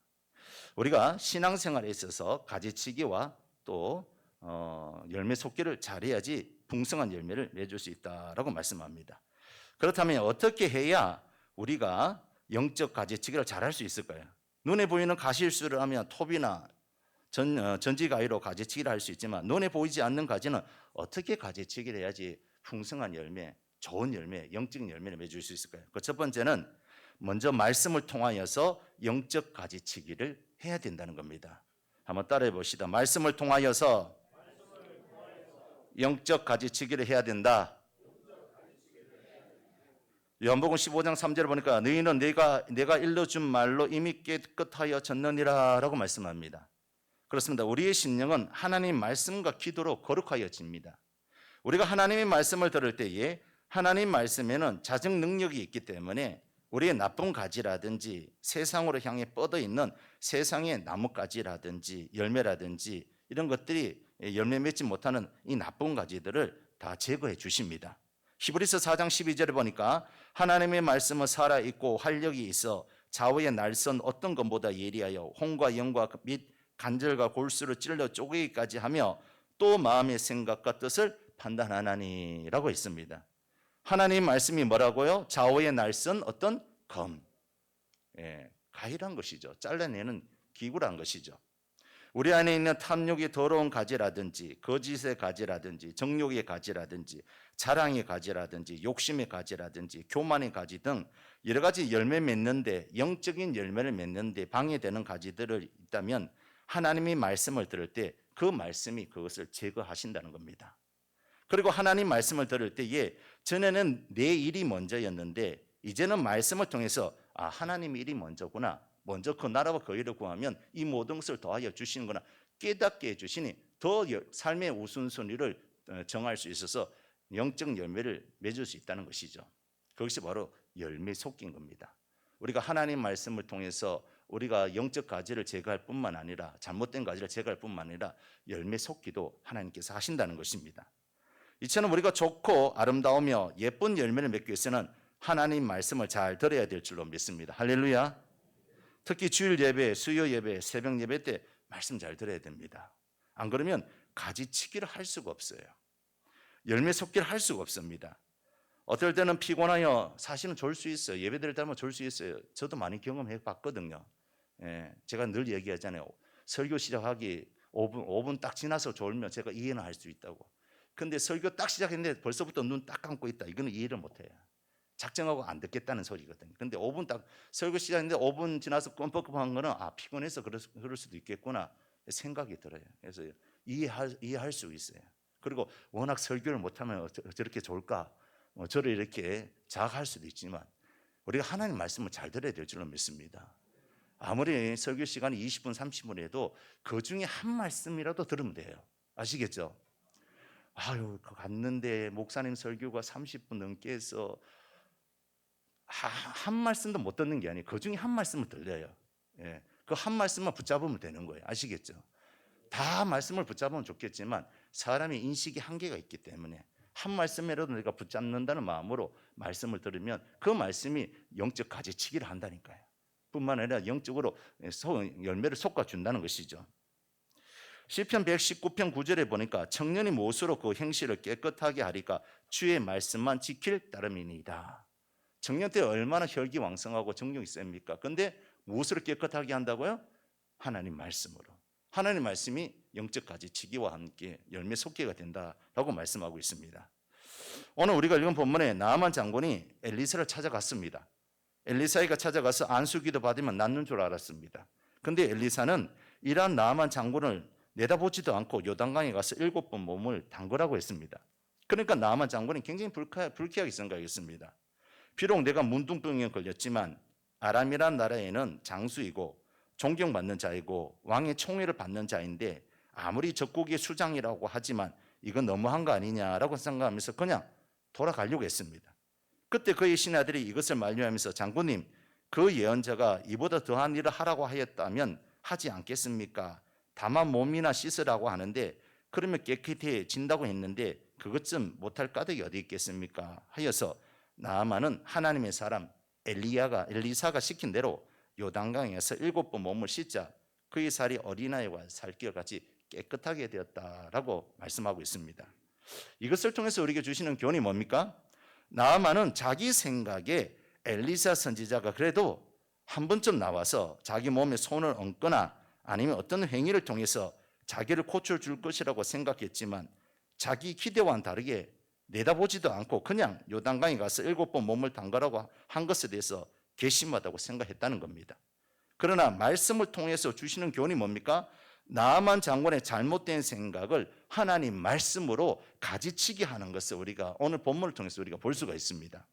우리가 신앙생활에 있어서 가지치기와 또 열매 섞기를 잘해야지 풍성한 열매를 맺을 수 있다라고 말씀합니다. 그렇다면 어떻게 해야 우리가 영적 가지치기를 잘할 수 있을까요? 눈에 보이는 가시일수를 하면 톱이나 전지가위로 가지치기를 할 수 있지만 눈에 보이지 않는 가지는 어떻게 가지치기를 해야지 풍성한 열매, 좋은 열매, 영적 열매를 맺을 수 있을까요? 그 첫 번째는 먼저 말씀을 통하여서 영적 가지치기를 해야 된다는 겁니다. 한번 따라해 봅시다. 말씀을 통하여서 영적 가지치기를 해야 된다. 요한복음 15장 3절을 보니까 너희는 내가 일러준 말로 이미 깨끗하여 졌느니라 라고 말씀합니다. 그렇습니다. 우리의 심령은 하나님 말씀과 기도로 거룩하여집니다. 우리가 하나님의 말씀을 들을 때에 하나님 말씀에는 자정 능력이 있기 때문에 우리의 나쁜 가지라든지 세상으로 향해 뻗어 있는 세상의 나뭇가지라든지 열매라든지 이런 것들이 열매 맺지 못하는 이 나쁜 가지들을 다 제거해 주십니다. 히브리서 4장 12절에 보니까 하나님의 말씀은 살아있고 활력이 있어 좌우의 날선 어떤 것보다 예리하여 혼과 영과 및 간절과 골수를 찔러 쪼개기까지 하며 또 마음의 생각과 뜻을 판단하나니라고 있습니다. 하나님 말씀이 뭐라고요? 좌우의 날선 어떤 검, 가위란 것이죠. 잘라내는 기구란 것이죠. 우리 안에 있는 탐욕의 더러운 가지라든지 거짓의 가지라든지 정욕의 가지라든지 자랑의 가지라든지 욕심의 가지라든지 교만의 가지 등 여러 가지 열매 맺는데 영적인 열매를 맺는데 방해되는 가지들을 있다면 하나님의 말씀을 들을 때 그 말씀이 그것을 제거하신다는 겁니다. 그리고 하나님 말씀을 들을 때에 전에는 내 일이 먼저였는데 이제는 말씀을 통해서 하나님의 일이 먼저구나. 먼저 그 나라와 그 일을 구하면 이 모든 것을 더하여 주시는구나 깨닫게 해주시니 더 삶의 우선순위를 정할 수 있어서 영적 열매를 맺을 수 있다는 것이죠. 그것이 바로 열매 섞인 겁니다. 우리가 하나님 말씀을 통해서 우리가 영적 가지를 제거할 뿐만 아니라 잘못된 가지를 제거할 뿐만 아니라 열매 섞기도 하나님께서 하신다는 것입니다. 이처럼 우리가 좋고 아름다우며 예쁜 열매를 맺기 위해서는 하나님 말씀을 잘 들어야 될 줄로 믿습니다. 할렐루야. 특히 주일 예배, 수요 예배, 새벽 예배 때 말씀 잘 들어야 됩니다. 안 그러면 가지치기를 할 수가 없어요. 열매 속기를 할 수가 없습니다. 어떨 때는 피곤하여 사실은 졸 수 있어요. 예배 드릴 때면 졸 수 있어요. 저도 많이 경험해 봤거든요. 제가 늘 얘기하잖아요. 설교 시작하기 5분 딱 지나서 졸면 제가 이해는 할 수 있다고. 근데 설교 딱 시작했는데 벌써부터 눈 딱 감고 있다. 이거는 이해를 못 해요. 작정하고 안 듣겠다는 소리거든요. 근데 5분 딱 설교 시작했는데 5분 지나서 껌뻑껌한 거는 피곤해서 그럴 수도 있겠구나 생각이 들어요. 그래서 이해할 수 있어요. 그리고 워낙 설교를 못하면 저렇게 좋을까? 저를 이렇게 자학할 수도 있지만 우리가 하나님 말씀을 잘 들어야 될 줄로 믿습니다. 아무리 설교 시간이 20분, 30분 해도 그 중에 한 말씀이라도 들으면 돼요. 아시겠죠? 갔는데 목사님 설교가 30분 넘게 해서 한 말씀도 못 듣는 게 아니에요. 그 중에 한 말씀을 들려요. 그 한 말씀만 붙잡으면 되는 거예요. 아시겠죠? 다 말씀을 붙잡으면 좋겠지만 사람의 인식이 한계가 있기 때문에 한 말씀이라도 내가 붙잡는다는 마음으로 말씀을 들으면 그 말씀이 영적 가지치기를 한다니까요. 뿐만 아니라 영적으로 열매를 솟아준다는 것이죠. 시편 119편 9절에 보니까 청년이 무엇으로 그 행실을 깨끗하게 하리까 주의 말씀만 지킬 따름이니이다. 청년 때 얼마나 혈기왕성하고 정욕이 셉니까? 근데 무엇으로 깨끗하게 한다고요? 하나님 말씀으로. 하나님 말씀이 영적 가지치기와 함께 열매 솟기가 된다라고 말씀하고 있습니다. 오늘 우리가 읽은 본문에 나아만 장군이 엘리사를 찾아갔습니다. 엘리사가 찾아가서 안수기도 받으면 낫는 줄 알았습니다. 근데 엘리사는 이러한 나아만 장군을 내다보지도 않고 요단강에 가서 7번 몸을 담그라고 했습니다. 그러니까 나아만 장군이 굉장히 불쾌하게 생각했습니다. 비록 내가 문둥병에 걸렸지만 아람이란 나라에는 장수이고 존경받는 자이고 왕의 총애를 받는 자인데 아무리 적국의 수장이라고 하지만 이건 너무한 거 아니냐라고 생각하면서 그냥 돌아가려고 했습니다. 그때 그의 신하들이 이것을 만류하면서 장군님, 그 예언자가 이보다 더한 일을 하라고 하였다면 하지 않겠습니까? 다만 몸이나 씻으라고 하는데 그러면 깨끗해진다고 했는데 그것 좀 못할 까닭이 어디 있겠습니까? 하여서 나아만은 하나님의 사람 엘리사가 시킨 대로 요단강에서 7번 몸을 씻자 그의 살이 어린아이와 살결같이 깨끗하게 되었다라고 말씀하고 있습니다. 이것을 통해서 우리에게 주시는 교훈이 뭡니까? 나아만은 자기 생각에 엘리사 선지자가 그래도 한 번쯤 나와서 자기 몸에 손을 얹거나 아니면 어떤 행위를 통해서 자기를 고쳐줄 것이라고 생각했지만 자기 기대와는 다르게 내다보지도 않고 그냥 요단강에 가서 7번 몸을 담가라고 한 것에 대해서 괘씸하다고 생각했다는 겁니다. 그러나 말씀을 통해서 주시는 교훈이 뭡니까? 나아만 장군의 잘못된 생각을 하나님 말씀으로 가지치기 하는 것을 우리가 오늘 본문을 통해서 우리가 볼 수가 있습니다.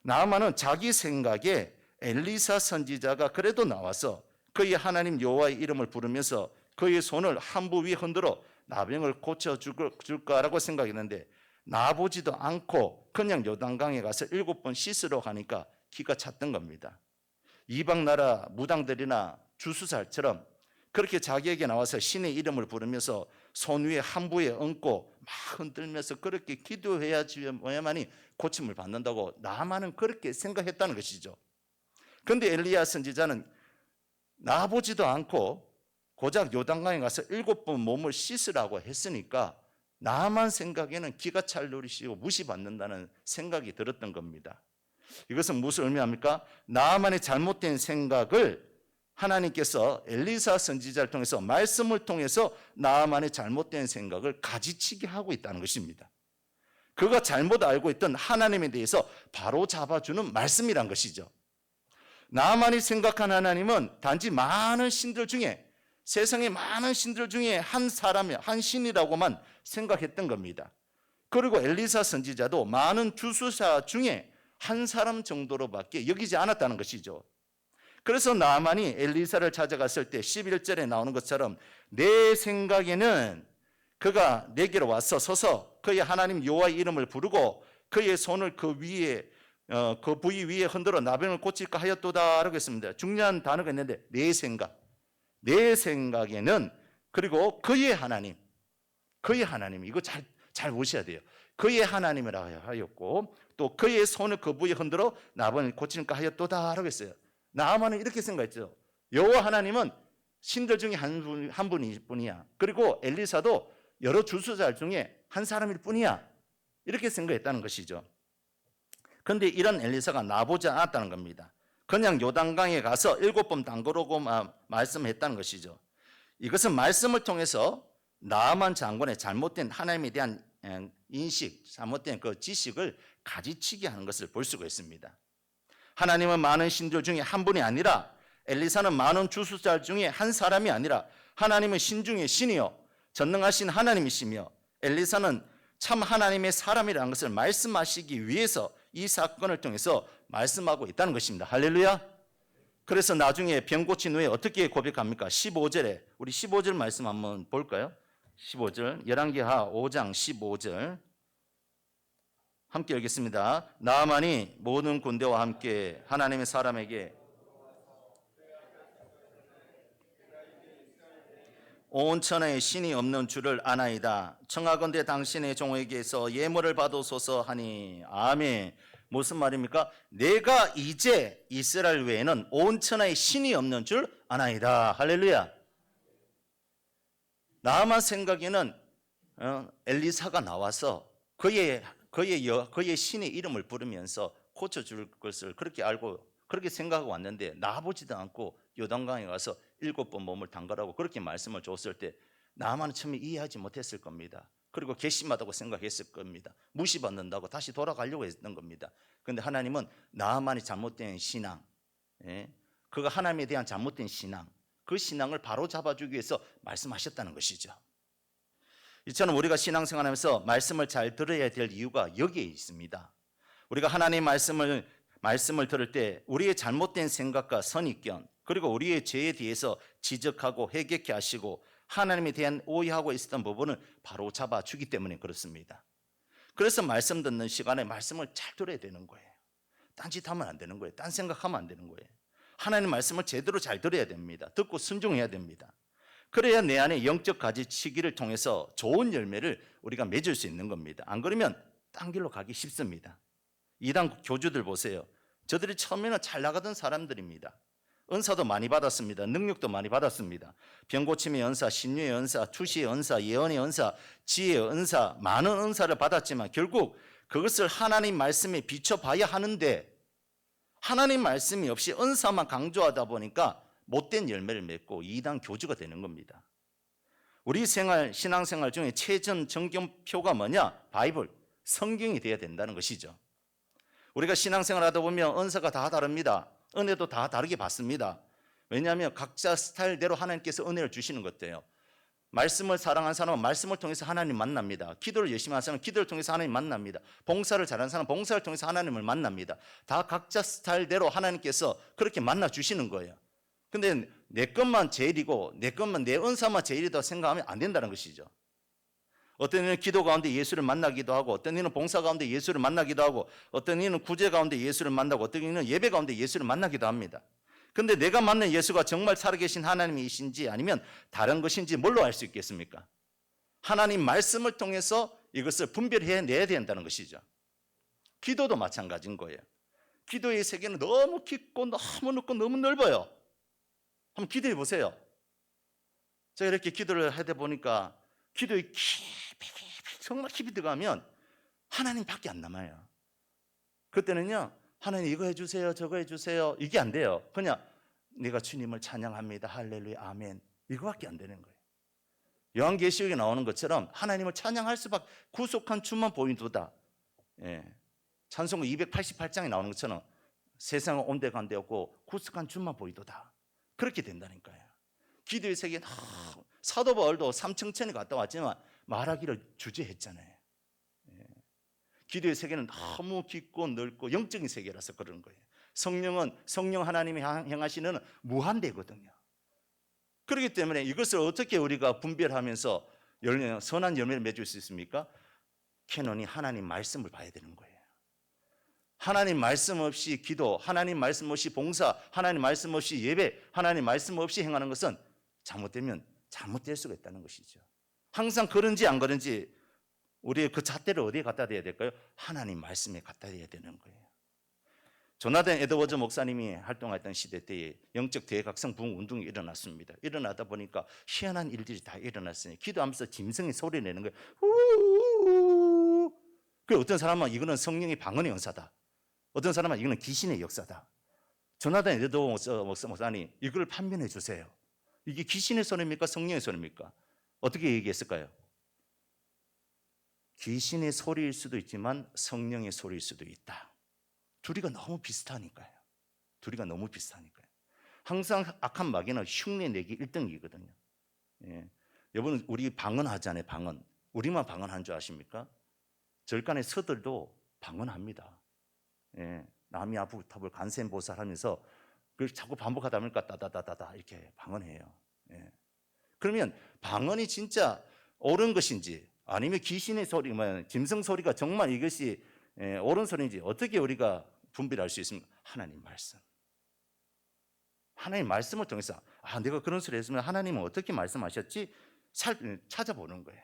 나아만은 자기 생각에 엘리사 선지자가 그래도 나와서 그의 하나님 여호와의 이름을 부르면서 그의 손을 한부 위에 흔들어 나병을 고쳐줄까라고 생각했는데 나보지도 않고 그냥 요단강에 가서 7번 씻으러 가니까 기가 찼던 겁니다. 이방 나라 무당들이나 주수살처럼 그렇게 자기에게 나와서 신의 이름을 부르면서 손 위에 한부에 얹고 막 흔들면서 그렇게 기도해야지만이 고침을 받는다고 나아만은 그렇게 생각했다는 것이죠. 그런데 엘리야 선지자는 나보지도 않고 고작 요단강에 가서 7번 몸을 씻으라고 했으니까 나만 생각에는 기가 찰 노릇이고 무시받는다는 생각이 들었던 겁니다. 이것은 무슨 의미합니까? 나만의 잘못된 생각을 하나님께서 엘리사 선지자를 통해서 말씀을 통해서 나만의 잘못된 생각을 가지치게 하고 있다는 것입니다. 그가 잘못 알고 있던 하나님에 대해서 바로 잡아주는 말씀이란 것이죠. 나만이 생각한 하나님은 단지 많은 신들 중에 세상의 많은 신들 중에 한 사람이 한 신이라고만 생각했던 겁니다. 그리고 엘리사 선지자도 많은 주수사 중에 한 사람 정도로밖에 여기지 않았다는 것이죠. 그래서 나아만이 엘리사를 찾아갔을 때 11절에 나오는 것처럼 내 생각에는 그가 내게로 와서 서서 그의 하나님 여호와의 이름을 부르고 그의 손을 그 부위 위에 흔들어 나병을 고칠까 하였도다라고 했습니다. 중요한 단어가 있는데 내 생각에는 그리고 그의 하나님 이거 잘 보셔야 돼요. 그의 하나님이라 하였고 또 그의 손을 그 부위에 흔들어 나병을 고칠까 하였도다라고 했어요. 나아만은 이렇게 생각했죠. 여호와 하나님은 신들 중에 한 분일 뿐이야. 그리고 엘리사도 여러 주수자 중에 한 사람일 뿐이야. 이렇게 생각했다는 것이죠. 그런데 이런 엘리사가 나보지 않았다는 겁니다. 그냥 요단강에 가서 7번 담그라고 말씀했다는 것이죠. 이것은 말씀을 통해서 나아만 장군의 잘못된 하나님에 대한 인식, 잘못된 그 지식을 가지치게 하는 것을 볼 수가 있습니다. 하나님은 많은 신들 중에 한 분이 아니라, 엘리사는 많은 주수자 중에 한 사람이 아니라 하나님은 신 중에 신이요 전능하신 하나님이시며, 엘리사는 참 하나님의 사람이라는 것을 말씀하시기 위해서 이 사건을 통해서 말씀하고 있다는 것입니다. 할렐루야. 그래서 나중에 병 고친 후에 어떻게 고백합니까? 15절에 우리 15절 말씀 한번 볼까요? 15절 열왕기하 5장 15절 함께 읽겠습니다. 나아만이 모든 군대와 함께 하나님의 사람에게 온 천하에 신이 없는 줄을 아나이다. 청하건대 당신의 종에게서 예물을 받으소서 하니. 아멘. 무슨 말입니까? 내가 이제 이스라엘 외에는 온 천하에 신이 없는 줄 아나이다. 할렐루야. 나만 생각에는 엘리사가 나와서 그의 신의 이름을 부르면서 고쳐줄 것을 그렇게 알고 그렇게 생각하고 왔는데, 나보지도 않고 요단강에 가서 7번 몸을 담가라고 그렇게 말씀을 줬을 때 나만은 처음에 이해하지 못했을 겁니다. 그리고 괘씸하다고 생각했을 겁니다. 무시받는다고 다시 돌아가려고 했던 겁니다. 그런데 하나님은 나만이 잘못된 신앙, 그가 하나님에 대한 잘못된 신앙, 그 신앙을 바로 잡아주기 위해서 말씀하셨다는 것이죠. 이처럼 우리가 신앙생활하면서 말씀을 잘 들어야 될 이유가 여기에 있습니다. 우리가 하나님의 말씀을 들을 때 우리의 잘못된 생각과 선입견, 그리고 우리의 죄에 대해서 지적하고 회개케 하시고 하나님에 대한 오해하고 있었던 부분을 바로 잡아주기 때문에 그렇습니다. 그래서 말씀 듣는 시간에 말씀을 잘 들어야 되는 거예요. 딴짓하면 안 되는 거예요. 딴 생각하면 안 되는 거예요. 하나님 말씀을 제대로 잘 들어야 됩니다. 듣고 순종해야 됩니다. 그래야 내 안에 영적 가지치기를 통해서 좋은 열매를 우리가 맺을 수 있는 겁니다. 안 그러면 딴 길로 가기 쉽습니다. 이단 교주들 보세요. 저들이 처음에는 잘 나가던 사람들입니다. 은사도 많이 받았습니다. 능력도 많이 받았습니다. 병고침의 은사, 신유의 은사, 투시의 은사, 예언의 은사, 지혜의 은사, 많은 은사를 받았지만 결국 그것을 하나님 말씀에 비춰봐야 하는데, 하나님 말씀이 없이 은사만 강조하다 보니까 못된 열매를 맺고 이단 교주가 되는 겁니다. 우리 신앙생활 중에 최전 정경표가 뭐냐? 바이블, 성경이 되어야 된다는 것이죠. 우리가 신앙생활 하다 보면 은사가 다 다릅니다. 은혜도 다 다르게 받습니다. 왜냐하면 각자 스타일대로 하나님께서 은혜를 주시는 것 같아요. 말씀을 사랑하는 사람은 말씀을 통해서 하나님 만납니다. 기도를 열심히 하는 사람은 기도를 통해서 하나님 만납니다. 봉사를 잘하는 사람은 봉사를 통해서 하나님을 만납니다. 다 각자 스타일대로 하나님께서 그렇게 만나 주시는 거예요. 근데 내 것만 제일이고 내 은사만 제일이다 생각하면 안 된다는 것이죠. 어떤 이는 기도 가운데 예수를 만나기도 하고, 어떤 이는 봉사 가운데 예수를 만나기도 하고, 어떤 이는 구제 가운데 예수를 만나고, 어떤 이는 예배 가운데 예수를 만나기도 합니다. 근데 내가 만난 예수가 정말 살아계신 하나님이신지 아니면 다른 것인지 뭘로 알 수 있겠습니까? 하나님 말씀을 통해서 이것을 분별해내야 된다는 것이죠. 기도도 마찬가지인 거예요. 기도의 세계는 너무 깊고 너무 넓고 너무 넓어요. 한번 기도해 보세요. 제가 이렇게 기도를 하다 보니까 기도에 깊이 정말 깊이 들어가면 하나님밖에 안 남아요. 그때는요, 하나님 이거 해주세요, 저거 해주세요, 이게 안 돼요. 그냥 내가 주님을 찬양합니다, 할렐루야, 아멘, 이거밖에 안 되는 거예요. 요한계시록에 나오는 것처럼 하나님을 찬양할 수밖에, 구속한 주만 보이도다. 찬송가 288장에 나오는 것처럼 세상은 온데간데 없고 구속한 주만 보이도다. 그렇게 된다니까요. 기도의 세계는 사도 바울도 삼층천에 갔다 왔지만 말하기를 주저했잖아요. 기도의 세계는 너무 깊고 넓고 영적인 세계라서 그런 거예요. 성령 하나님이 행하시는 무한대거든요. 그렇기 때문에 이것을 어떻게 우리가 분별하면서 선한 열매를 맺을 수 있습니까? 캐논이 하나님 말씀을 봐야 되는 거예요. 하나님 말씀 없이 기도, 하나님 말씀 없이 봉사, 하나님 말씀 없이 예배, 하나님 말씀 없이 행하는 것은 잘못되면 잘못될 수가 있다는 것이죠. 항상 그런지 안 그런지 우리의 그 잣대를 어디에 갖다 대야 될까요? 하나님 말씀에 갖다 대야 되는 거예요. 조나단 에드워즈 목사님이 활동했던 시대 때에 영적 대각성 부흥 운동이 일어났습니다. 일어나다 보니까 희한한 일들이 다 일어났어요. 기도하면서 짐승이 소리 내는 거예요. 우우우우. 그 어떤 사람은 이거는 성령의 방언의 은사다. 어떤 사람은 이거는 귀신의 역사다. 조나단 에드워 목사님 이걸 판명해 주세요. 이게 귀신의 소리입니까? 성령의 소리입니까? 어떻게 얘기했을까요? 귀신의 소리일 수도 있지만 성령의 소리일 수도 있다. 둘이가 너무 비슷하니까요. 둘이가 너무 비슷하니까요. 항상 악한 마귀는 흉내 내기 1등이거든요. 예. 여러분 우리 방언하잖아요. 방언. 우리만 방언한 줄 아십니까? 절간의 서들도 방언합니다. 예. 남이 아부탑을 간센보살하면서 그걸 자꾸 반복하다 보니까 따다다다다 이렇게 방언해요. 예. 그러면 방언이 진짜 옳은 것인지 아니면 귀신의 소리, 짐승 소리가 정말 이것이 옳은 소리인지 어떻게 우리가 분별할 수 있습니까? 하나님 말씀. 하나님 말씀을 통해서 내가 그런 소리 했으면 하나님은 어떻게 말씀하셨지? 찾아보는 거예요.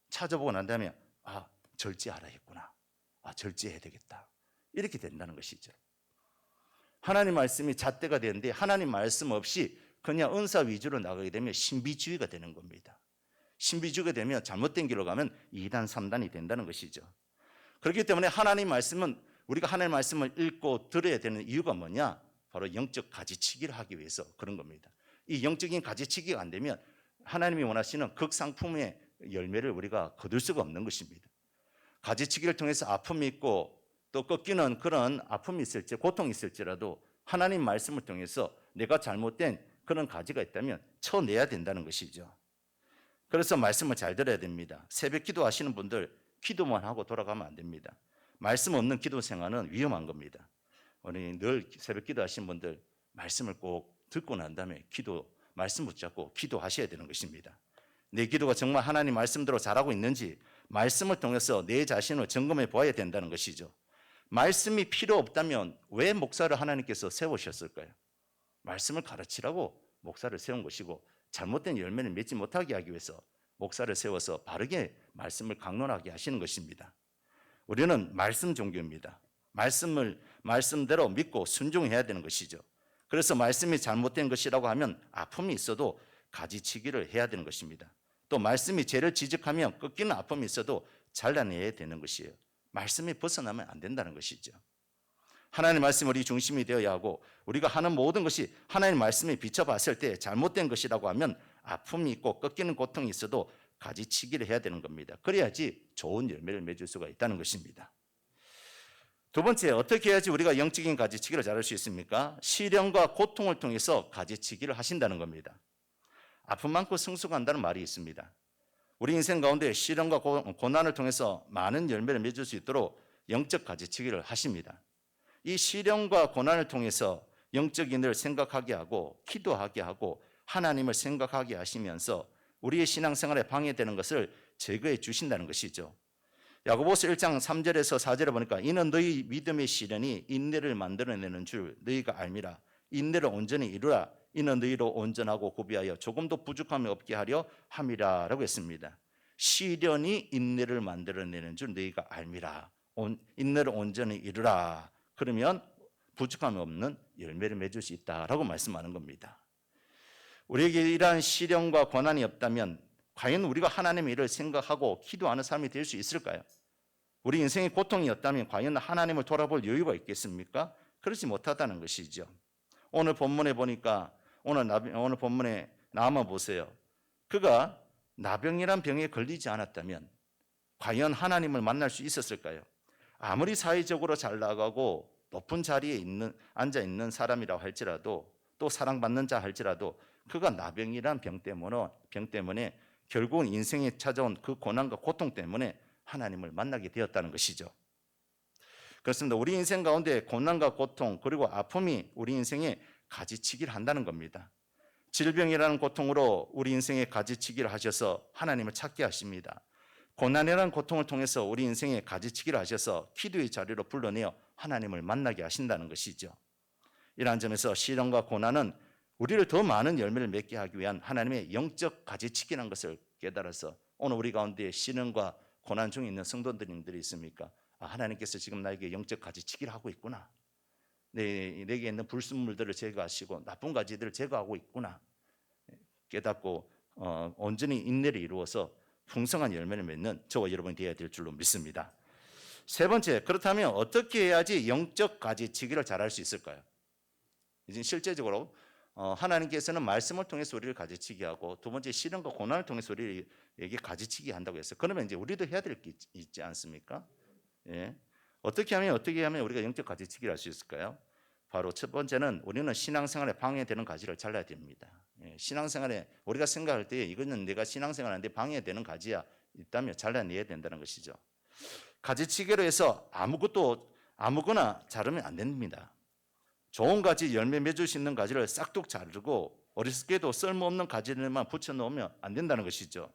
찾아보고 난 다음에 절제하라 했구나. 절제해야 되겠다. 이렇게 된다는 것이죠. 하나님 말씀이 잣대가 되는데 하나님 말씀 없이 그냥 은사 위주로 나가게 되면 신비주의가 되는 겁니다. 신비주의가 되면 잘못된 길로 가면 2단, 3단이 된다는 것이죠. 그렇기 때문에 하나님 말씀은 우리가 하나님 말씀을 읽고 들어야 되는 이유가 뭐냐? 바로 영적 가지치기를 하기 위해서 그런 겁니다. 이 영적인 가지치기가 안 되면 하나님이 원하시는 극상품의 열매를 우리가 거둘 수가 없는 것입니다. 가지치기를 통해서 아픔이 있고 또 꺾이는 그런 아픔이 있을지 고통이 있을지라도 하나님 말씀을 통해서 내가 잘못된 그런 가지가 있다면 쳐내야 된다는 것이죠. 그래서 말씀을 잘 들어야 됩니다. 새벽 기도 하시는 분들 기도만 하고 돌아가면 안 됩니다. 말씀 없는 기도 생활은 위험한 겁니다. 우리 늘 새벽 기도 하시는 분들 말씀을 꼭 듣고 난 다음에 말씀 붙잡고 기도하셔야 되는 것입니다. 내 기도가 정말 하나님 말씀대로 잘하고 있는지 말씀을 통해서 내 자신을 점검해 보아야 된다는 것이죠. 말씀이 필요 없다면 왜 목사를 하나님께서 세우셨을까요? 말씀을 가르치라고 목사를 세운 것이고 잘못된 열매를 맺지 못하게 하기 위해서 목사를 세워서 바르게 말씀을 강론하게 하시는 것입니다. 우리는 말씀 종교입니다. 말씀대로 믿고 순종해야 되는 것이죠. 그래서 말씀이 잘못된 것이라고 하면 아픔이 있어도 가지치기를 해야 되는 것입니다. 또 말씀이 죄를 지적하면 꺾이는 아픔이 있어도 잘라내야 되는 것이에요. 말씀이 벗어나면 안 된다는 것이죠. 하나님의 말씀이 우리 중심이 되어야 하고 우리가 하는 모든 것이 하나님의 말씀에 비춰봤을 때 잘못된 것이라고 하면 아픔이 있고 꺾이는 고통이 있어도 가지치기를 해야 되는 겁니다. 그래야지 좋은 열매를 맺을 수가 있다는 것입니다. 두 번째, 어떻게 해야지 우리가 영적인 가지치기를 잘할 수 있습니까? 시련과 고통을 통해서 가지치기를 하신다는 겁니다. 아픔 많고 성숙한다는 말이 있습니다. 우리 인생 가운데 시련과 고난을 통해서 많은 열매를 맺을 수 있도록 영적 가지치기를 하십니다. 이 시련과 고난을 통해서 영적인 일을 생각하게 하고 기도하게 하고 하나님을 생각하게 하시면서 우리의 신앙생활에 방해되는 것을 제거해 주신다는 것이죠. 야고보서 1장 3절에서 4절에 보니까 이는 너희 믿음의 시련이 인내를 만들어내는 줄 너희가 알미라. 인내를 온전히 이루라. 이는 너희로 온전하고 구비하여 조금도 부족함이 없게 하려 함이라 라고 했습니다. 시련이 인내를 만들어내는 줄 너희가 알미라. 인내를 온전히 이루라. 그러면 부족함이 없는 열매를 맺을 수 있다라고 말씀하는 겁니다. 우리에게 이러한 시련과 고난이 없다면 과연 우리가 하나님의 일을 생각하고 기도하는 삶이 될 수 있을까요? 우리 인생의 고통이 없다면 과연 하나님을 돌아볼 여유가 있겠습니까? 그렇지 못하다는 것이죠. 오늘 본문에 보니까 오늘 본문에 나아만 보세요. 그가 나병이란 병에 걸리지 않았다면 과연 하나님을 만날 수 있었을까요? 아무리 사회적으로 잘 나가고 높은 자리에 앉아 있는 사람이라고 할지라도 또 사랑받는 자 할지라도 그가 나병이란 병 때문에 결국은 인생에 찾아온 그 고난과 고통 때문에 하나님을 만나게 되었다는 것이죠. 그렇습니다. 우리 인생 가운데 고난과 고통 그리고 아픔이 우리 인생에 가지치기를 한다는 겁니다. 질병이라는 고통으로 우리 인생에 가지치기를 하셔서 하나님을 찾게 하십니다. 고난이라는 고통을 통해서 우리 인생에 가지치기를 하셔서 기도의 자리로 불러내어 하나님을 만나게 하신다는 것이죠. 이러한 점에서 시련과 고난은 우리를 더 많은 열매를 맺게 하기 위한 하나님의 영적 가지치기라는 것을 깨달아서 오늘 우리 가운데 시련과 고난 중에 있는 성도님들이 있습니까? 하나님께서 지금 나에게 영적 가지치기를 하고 있구나. 내게 있는 불순물들을 제거하시고 나쁜 가지들을 제거하고 있구나. 깨닫고 온전히 인내를 이루어서 풍성한 열매를 맺는 저와 여러분이 되어야 될 줄로 믿습니다. 세 번째, 그렇다면 어떻게 해야지 영적 가지치기를 잘할 수 있을까요? 이제 실제적으로 하나님께서는 말씀을 통해서 우리를 가지치게 하고, 두 번째 시련과 고난을 통해서 우리에게 가지치게 한다고 했어요. 그러면 이제 우리도 해야 될 게 있지 않습니까? 예. 어떻게 하면 우리가 영적 가지치기를 할 수 있을까요? 바로 첫 번째는 우리는 신앙생활에 방해되는 가지를 잘라야 됩니다. 예. 신앙생활에 우리가 생각할 때 이거는 내가 신앙생활하는데 방해되는 가지야 있다면 잘라내야 된다는 것이죠. 가지치기로 해서 아무거나 자르면 안 됩니다. 좋은 가지, 열매 맺을 수 있는 가지를 싹둑 자르고 어리석게도 쓸모없는 가지들만 붙여놓으면 안 된다는 것이죠.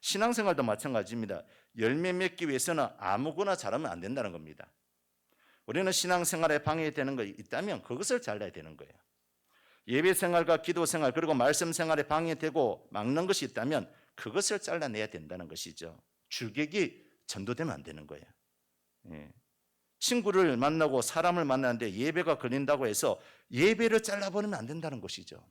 신앙생활도 마찬가지입니다. 열매 맺기 위해서는 아무거나 자르면 안 된다는 겁니다. 우리는 신앙생활에 방해되는 것이 있다면 그것을 잘라야 되는 거예요. 예배생활과 기도생활 그리고 말씀생활에 방해되고 막는 것이 있다면 그것을 잘라내야 된다는 것이죠. 주객이 전도되면 안 되는 거예요. 예. 친구를 만나고 사람을 만나는데 예배가 걸린다고 해서 예배를 잘라버리면 안 된다는 것이죠.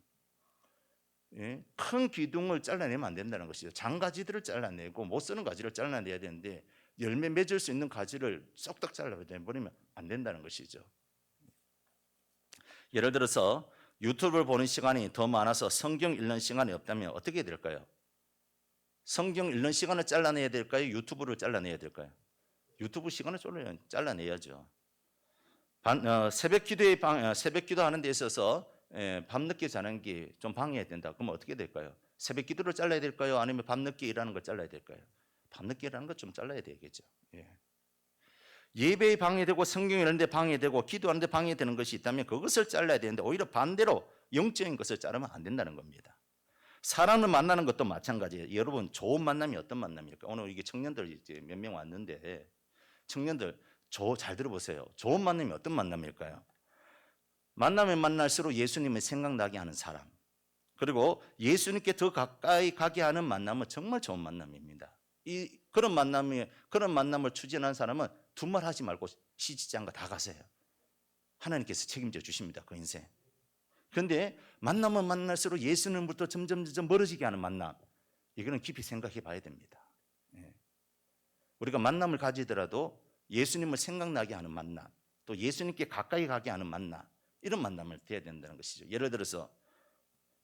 예? 큰 기둥을 잘라내면 안 된다는 것이죠. 장가지들을 잘라내고 못 쓰는 가지를 잘라내야 되는데 열매 맺을 수 있는 가지를 쏙딱 잘라버리면 안 된다는 것이죠. 예를 들어서 유튜브를 보는 시간이 더 많아서 성경 읽는 시간이 없다면 어떻게 해야 될까요? 성경 읽는 시간을 잘라내야 될까요? 유튜브를 잘라내야 될까요? 유튜브 시간을 잘라내야죠. 새벽 기도하는 데 있어서 밤늦게 자는 게 좀 방해해야 된다. 그럼 어떻게 될까요? 새벽 기도를 잘라야 될까요? 아니면 밤늦게 일하는 걸 잘라야 될까요? 밤늦게 일하는 걸 좀 잘라야 되겠죠. 예배에 방해되고 성경 읽는데 방해되고 기도하는데 방해되는 것이 있다면 그것을 잘라야 되는데 오히려 반대로 영적인 것을 자르면 안 된다는 겁니다. 사람을 만나는 것도 마찬가지예요. 여러분 좋은 만남이 어떤 만남일까? 오늘 이게 청년들 이제 몇 명 왔는데 청년들 잘 들어보세요. 좋은 만남이 어떤 만남일까요? 만나면 만날수록 예수님을 생각나게 하는 사람, 그리고 예수님께 더 가까이 가게 하는 만남은 정말 좋은 만남입니다. 그런 만남을 추진하는 사람은 두말 하지 말고 시집장가 다 가세요. 하나님께서 책임져 주십니다. 그 인생. 그런데 만나면 만날수록 예수님부터 점점 멀어지게 하는 만남, 이거는 깊이 생각해 봐야 됩니다. 우리가 만남을 가지더라도 예수님을 생각나게 하는 만남, 또 예수님께 가까이 가게 하는 만남, 이런 만남을 돼야 된다는 것이죠. 예를 들어서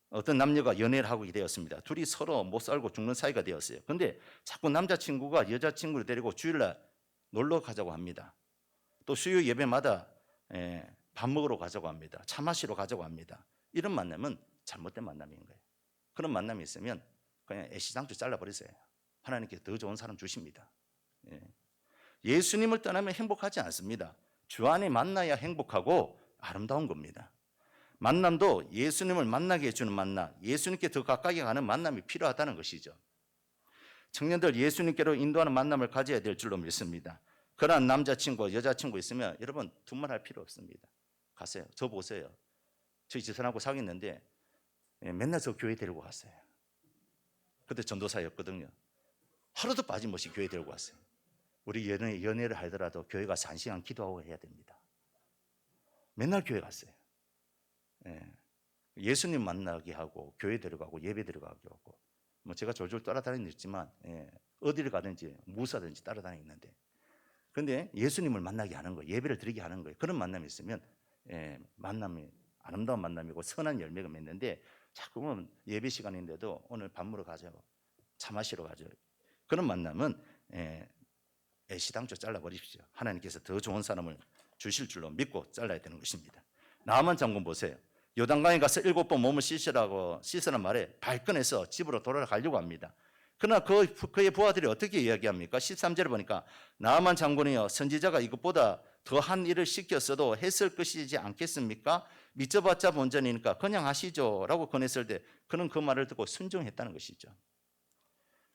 어떤 남녀가 연애를 하고 되었습니다. 둘이 서로 못 살고 죽는 사이가 되었어요. 그런데 자꾸 남자친구가 여자친구를 데리고 주일날 놀러 가자고 합니다. 또 수요 예배마다 밥 먹으러 가자고 합니다. 차 마시러 가자고 합니다. 이런 만남은 잘못된 만남인 거예요. 그런 만남이 있으면 그냥 애시당초 잘라버리세요. 하나님께서 더 좋은 사람 주십니다. 예수님을 떠나면 행복하지 않습니다. 주 안에 만나야 행복하고 아름다운 겁니다. 만남도 예수님을 만나게 해주는 만남, 예수님께 더 가까이 가는 만남이 필요하다는 것이죠. 청년들 예수님께로 인도하는 만남을 가져야 될 줄로 믿습니다. 그러한 남자친구, 여자친구 있으면 여러분 두말할 필요 없습니다. 가세요. 저 보세요. 저희 집사람하고 사귀었는데 맨날 저 교회 데리고 갔어요. 그때 전도사였거든요. 하루도 빠짐없이 교회 데리고 갔어요. 우리 연애를 하더라도 교회 가서 1시간 기도하고 해야 됩니다. 맨날 교회 갔어요. 예수님 만나게 하고 교회 데려가고 예배 데려가게 하고, 뭐 제가 졸졸 따라다니지만 어디를 가든지 무사든지 따라다니는데, 그런데 예수님을 만나게 하는 거예요. 예배를 드리게 하는 거예요. 그런 만남이 있으면 만남이 아름다운 만남이고 선한 열매가 맺는데, 자꾸만 예배 시간인데도 오늘 밥 먹으러 가죠, 차 마시러 가죠, 그런 만남은 애시당초 잘라버리십시오. 하나님께서 더 좋은 사람을 주실 줄로 믿고 잘라야 되는 것입니다. 나만 장군 보세요. 요단강에 가서 7번 몸을 씻으란 말에 발끈해서 집으로 돌아가려고 합니다. 그러나 그의 부하들이 어떻게 이야기합니까? 13절에 보니까 나만 장군이여, 선지자가 이것보다 더한 일을 시켰어도 했을 것이지 않겠습니까? 믿어봤자 본전이니까 그냥 하시죠 라고 권했을 때 그는 그 말을 듣고 순종했다는 것이죠.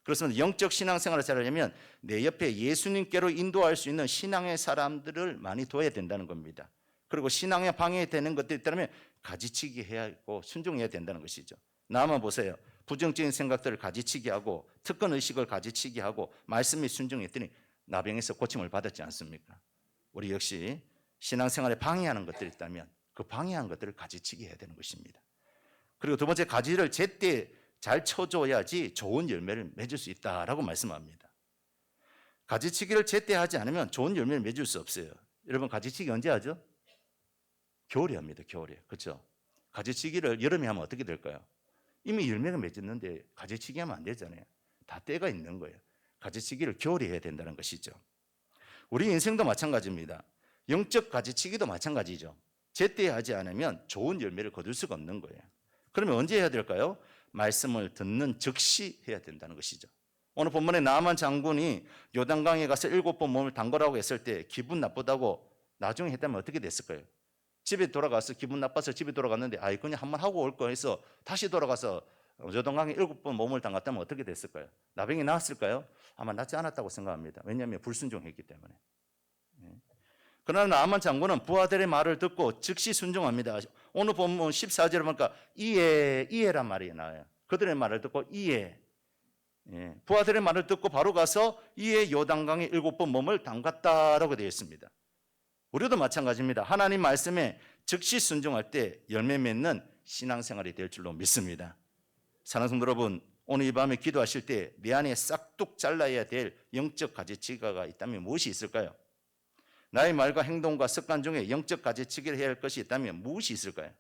그렇습니다. 영적 신앙생활을 잘하려면 내 옆에 예수님께로 인도할 수 있는 신앙의 사람들을 많이 둬야 된다는 겁니다. 그리고 신앙에 방해되는 것들이 있다면 가지치기 해야 하고 순종해야 된다는 것이죠. 나만 보세요. 부정적인 생각들을 가지치기 하고 특권 의식을 가지치기 하고 말씀에 순종했더니 나병에서 고침을 받았지 않습니까? 우리 역시 신앙생활에 방해하는 것들이 있다면 그 방해하는 것들을 가지치기 해야 되는 것입니다. 그리고 두 번째, 가지를 제때 잘 쳐줘야지 좋은 열매를 맺을 수 있다라고 말씀합니다. 가지치기를 제때 하지 않으면 좋은 열매를 맺을 수 없어요. 여러분 가지치기 언제 하죠? 겨울에 합니다. 겨울에. 그렇죠? 가지치기를 여름에 하면 어떻게 될까요? 이미 열매가 맺었는데 가지치기 하면 안 되잖아요. 다 때가 있는 거예요. 가지치기를 겨울에 해야 된다는 것이죠. 우리 인생도 마찬가지입니다. 영적 가지치기도 마찬가지죠. 제때 하지 않으면 좋은 열매를 거둘 수가 없는 거예요. 그러면 언제 해야 될까요? 말씀을 듣는 즉시 해야 된다는 것이죠. 오늘 본문에 나아만 장군이 요단강에 가서 7번 몸을 담그라고 했을 때 기분 나쁘다고 나중에 했다면 어떻게 됐을까요? 집에 돌아가서 기분 나빠서 집에 돌아갔는데 아이 그냥 한번 하고 올 거 해서 다시 돌아가서 요단강에 7번 몸을 담갔다면 어떻게 됐을까요? 나병이 나았을까요? 아마 낫지 않았다고 생각합니다. 왜냐하면 불순종했기 때문에. 그러나 나아만 장군은 부하들의 말을 듣고 즉시 순종합니다. 오늘 본문 14절에 보니까 이해란 말이 나와요. 그들의 말을 듣고 이해. 부하들의 말을 듣고 바로 가서 이에 요단강에 7번 몸을 담갔다라고 되어 있습니다. 우리도 마찬가지입니다. 하나님 말씀에 즉시 순종할 때 열매 맺는 신앙생활이 될 줄로 믿습니다. 사랑하는 성도 여러분, 오늘 이 밤에 기도하실 때 내 안에 싹둑 잘라야 될 영적 가지치기가 있다면 무엇이 있을까요? 나의 말과 행동과 습관 중에 영적 가지치기를 해야 할 것이 있다면 무엇이 있을까요?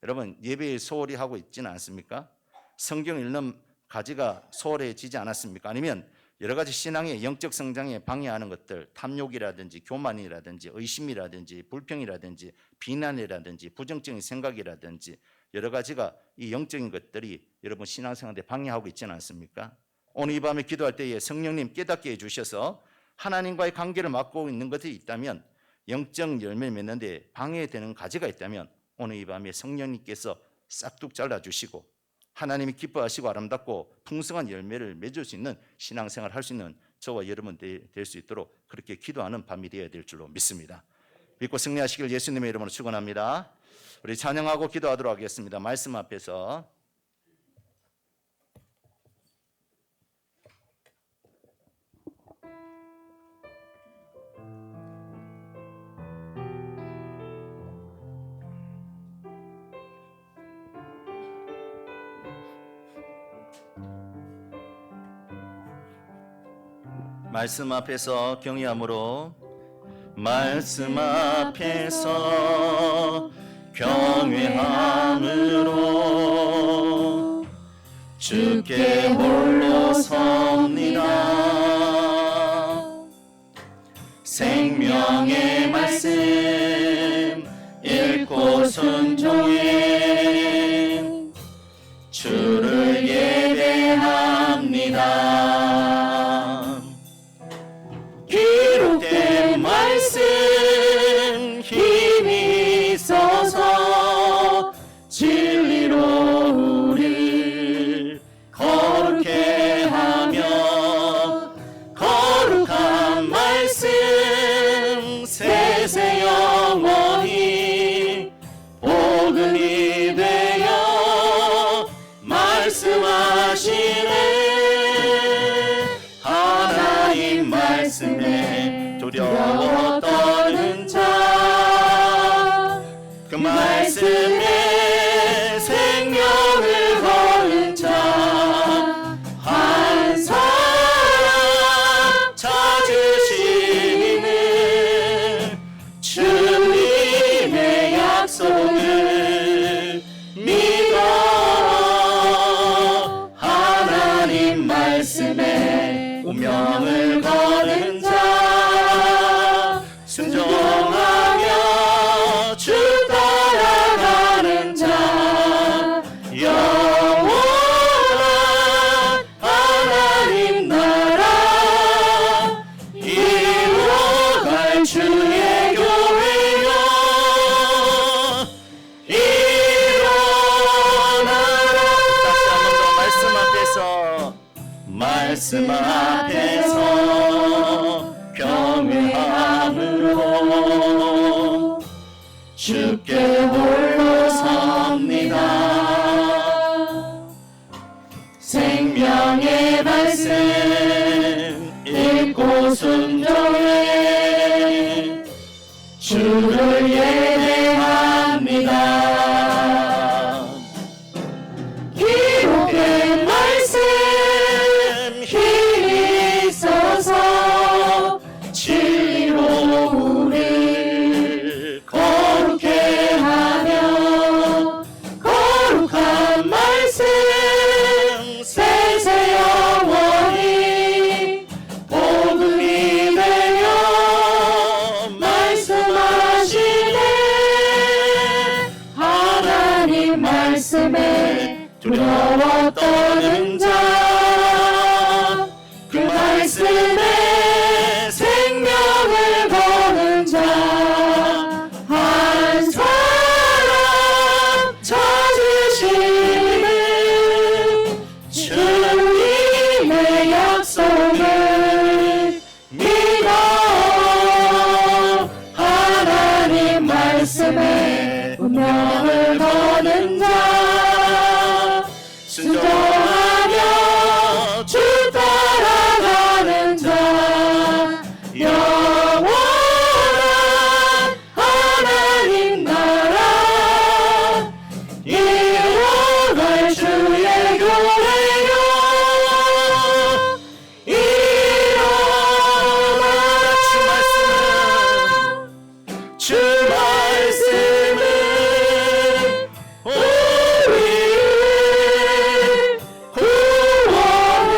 여러분 예배에 소홀히 하고 있지는 않습니까? 성경 읽는 가지가 소홀해지지 않았습니까? 아니면 여러 가지 신앙의 영적 성장에 방해하는 것들, 탐욕이라든지 교만이라든지 의심이라든지 불평이라든지 비난이라든지 부정적인 생각이라든지 여러 가지가 이 영적인 것들이 여러분 신앙생활에 방해하고 있지는 않습니까? 오늘 이 밤에 기도할 때에 성령님 깨닫게 해주셔서 하나님과의 관계를 맡고 있는 것이 있다면, 영적 열매를 맺는데 방해되는 가지가 있다면 오늘 이 밤에 성령님께서 싹둑 잘라주시고 하나님이 기뻐하시고 아름답고 풍성한 열매를 맺을 수 있는 신앙생활을 할 수 있는 저와 여러분 될 수 있도록 그렇게 기도하는 밤이 되어야 될 줄로 믿습니다. 믿고 승리하시길 예수님의 이름으로 축원합니다. 우리 찬양하고 기도하도록 하겠습니다. 말씀 앞에서 말씀 앞에서 경외함으로, 말씀 앞에서 경외함으로 주께 홀로 섭니다. 생명의 말씀 읽고 순종해 주를 예배합니다. 기록된 말씀 힘이 있어서 진리로 우리를 거룩해 하며, 거룩한 말씀 세세 영원히 복음이 되어 말씀하시네. 하나님 말씀에 두려워 떠는 자, 그 말씀에 생명을 거는 자 한 사람 찾으시는 주님의 약속을 믿어. 하나님 말씀에 운명을 거는 자, 순종하며 주 따라가는 자, 영원한 하나님 나라 이루어갈 주의 교회여 일어나라. 다시 한 번 더 말씀 앞에서 경외함으로 주께 홀로 섭니다. 생명의 말씀 읽고 순종해 주를 예배합니다. 기록된 말씀 힘이 있어서 말씀에 두려워 떠는 자, 그 말씀에 생명을 거는 자, 한 사람 찾으시는 주님의 약속을 믿어 하나님 말씀에 운명을 거는 자, 순종하며 주 따라가는 자, 영원한 하나님 나라 이뤄갈 주의 교회여 일어나라. 주 말씀은 우리를 구원에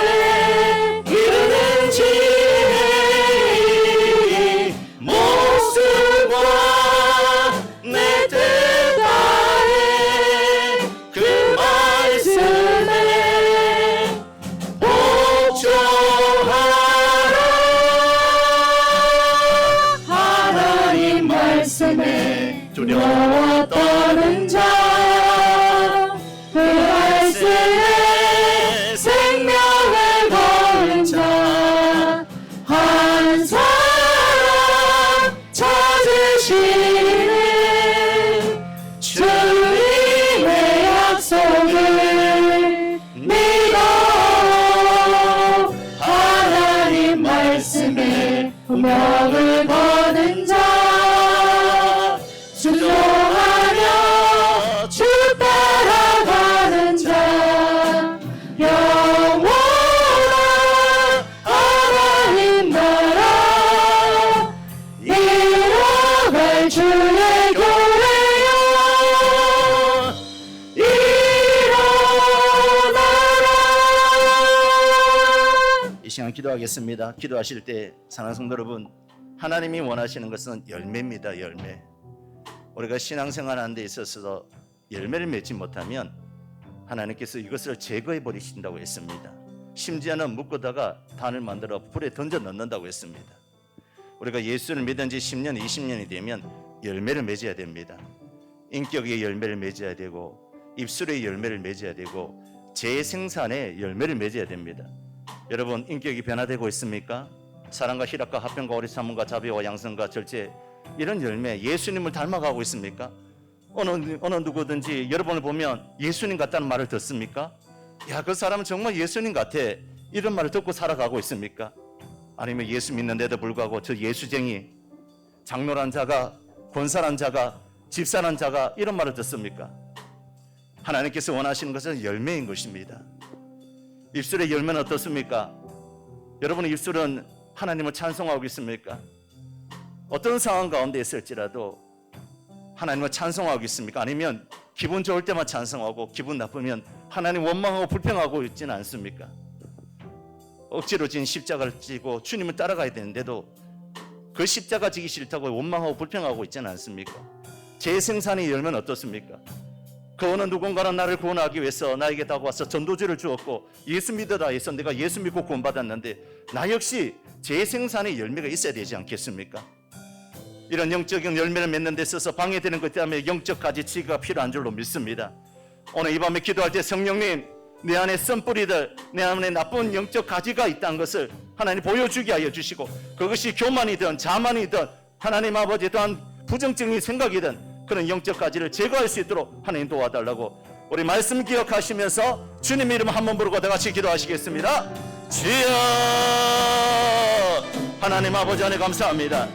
이르는 지혜이 목숨과 내 뜻 다해 그 말씀에 복종하라. 하나님 말씀에 두려워 떠는 자, 그 말씀에 생명을 거는 자, 한 사람 찾으시는 주님의 약속을 믿어 하나님 말씀에 운명을 거는 자, 순종하며 주 따라가는 자, 영원한 하나님 나라 이뤄갈 주의 교회여 일어나라. 이 시간 기도하겠습니다. 기도하실 때 사랑하는 성도 여러분, 하나님이 원하시는 것은 열매입니다. 열매. 우리가 신앙생활하는 데 있어서 열매를 맺지 못하면 하나님께서 이것을 제거해 버리신다고 했습니다. 심지어는 묶어다가 단을 만들어 불에 던져 넣는다고 했습니다. 우리가 예수를 믿은 지 10년, 20년이 되면 열매를 맺어야 됩니다. 인격의 열매를 맺어야 되고, 입술의 열매를 맺어야 되고, 재생산의 열매를 맺어야 됩니다. 여러분, 인격이 변화되고 있습니까? 사랑과 희락과 화평과 오래 참음과 자비와 양선과 절제, 이런 열매, 예수님을 닮아가고 있습니까? 어느 누구든지 여러분을 보면 예수님 같다는 말을 듣습니까? 야, 그 사람은 정말 예수님 같아, 이런 말을 듣고 살아가고 있습니까? 아니면 예수 믿는데도 불구하고 저 예수쟁이, 장로란 자가, 권사란 자가, 집사란 자가 이런 말을 듣습니까? 하나님께서 원하시는 것은 열매인 것입니다. 입술의 열매는 어떻습니까? 여러분의 입술은 하나님을 찬송하고 있습니까? 어떤 상황 가운데 있을지라도 하나님을 찬송하고 있습니까? 아니면 기분 좋을 때만 찬송하고 기분 나쁘면 하나님 원망하고 불평하고 있지는 않습니까? 억지로 진 십자가를 지고 주님을 따라가야 되는데도 그 십자가 지기 싫다고 원망하고 불평하고 있지는 않습니까? 재생산의 열매는 어떻습니까? 그 어느 누군가는 나를 구원하기 위해서 나에게 다가와서 전도주를 주었고 예수 믿어라 해서 내가 예수 믿고 구원받았는데 나 역시 재생산의 열매가 있어야 되지 않겠습니까? 이런 영적인 열매를 맺는 데 있어서 방해되는 것 때문에 영적 가지치기가 필요한 줄로 믿습니다. 오늘 이 밤에 기도할 때 성령님, 내 안에 썬뿌리들, 내 안에 나쁜 영적 가지가 있다는 것을 하나님 보여주게 하여 주시고, 그것이 교만이든 자만이든 하나님 아버지 또한 부정적인 생각이든 그런 영적 가지를 제거할 수 있도록 하나님 도와달라고 우리 말씀 기억하시면서 주님 이름 한번 부르고 다 같이 기도하시겠습니다. 주여, 하나님 아버지 안에 감사합니다.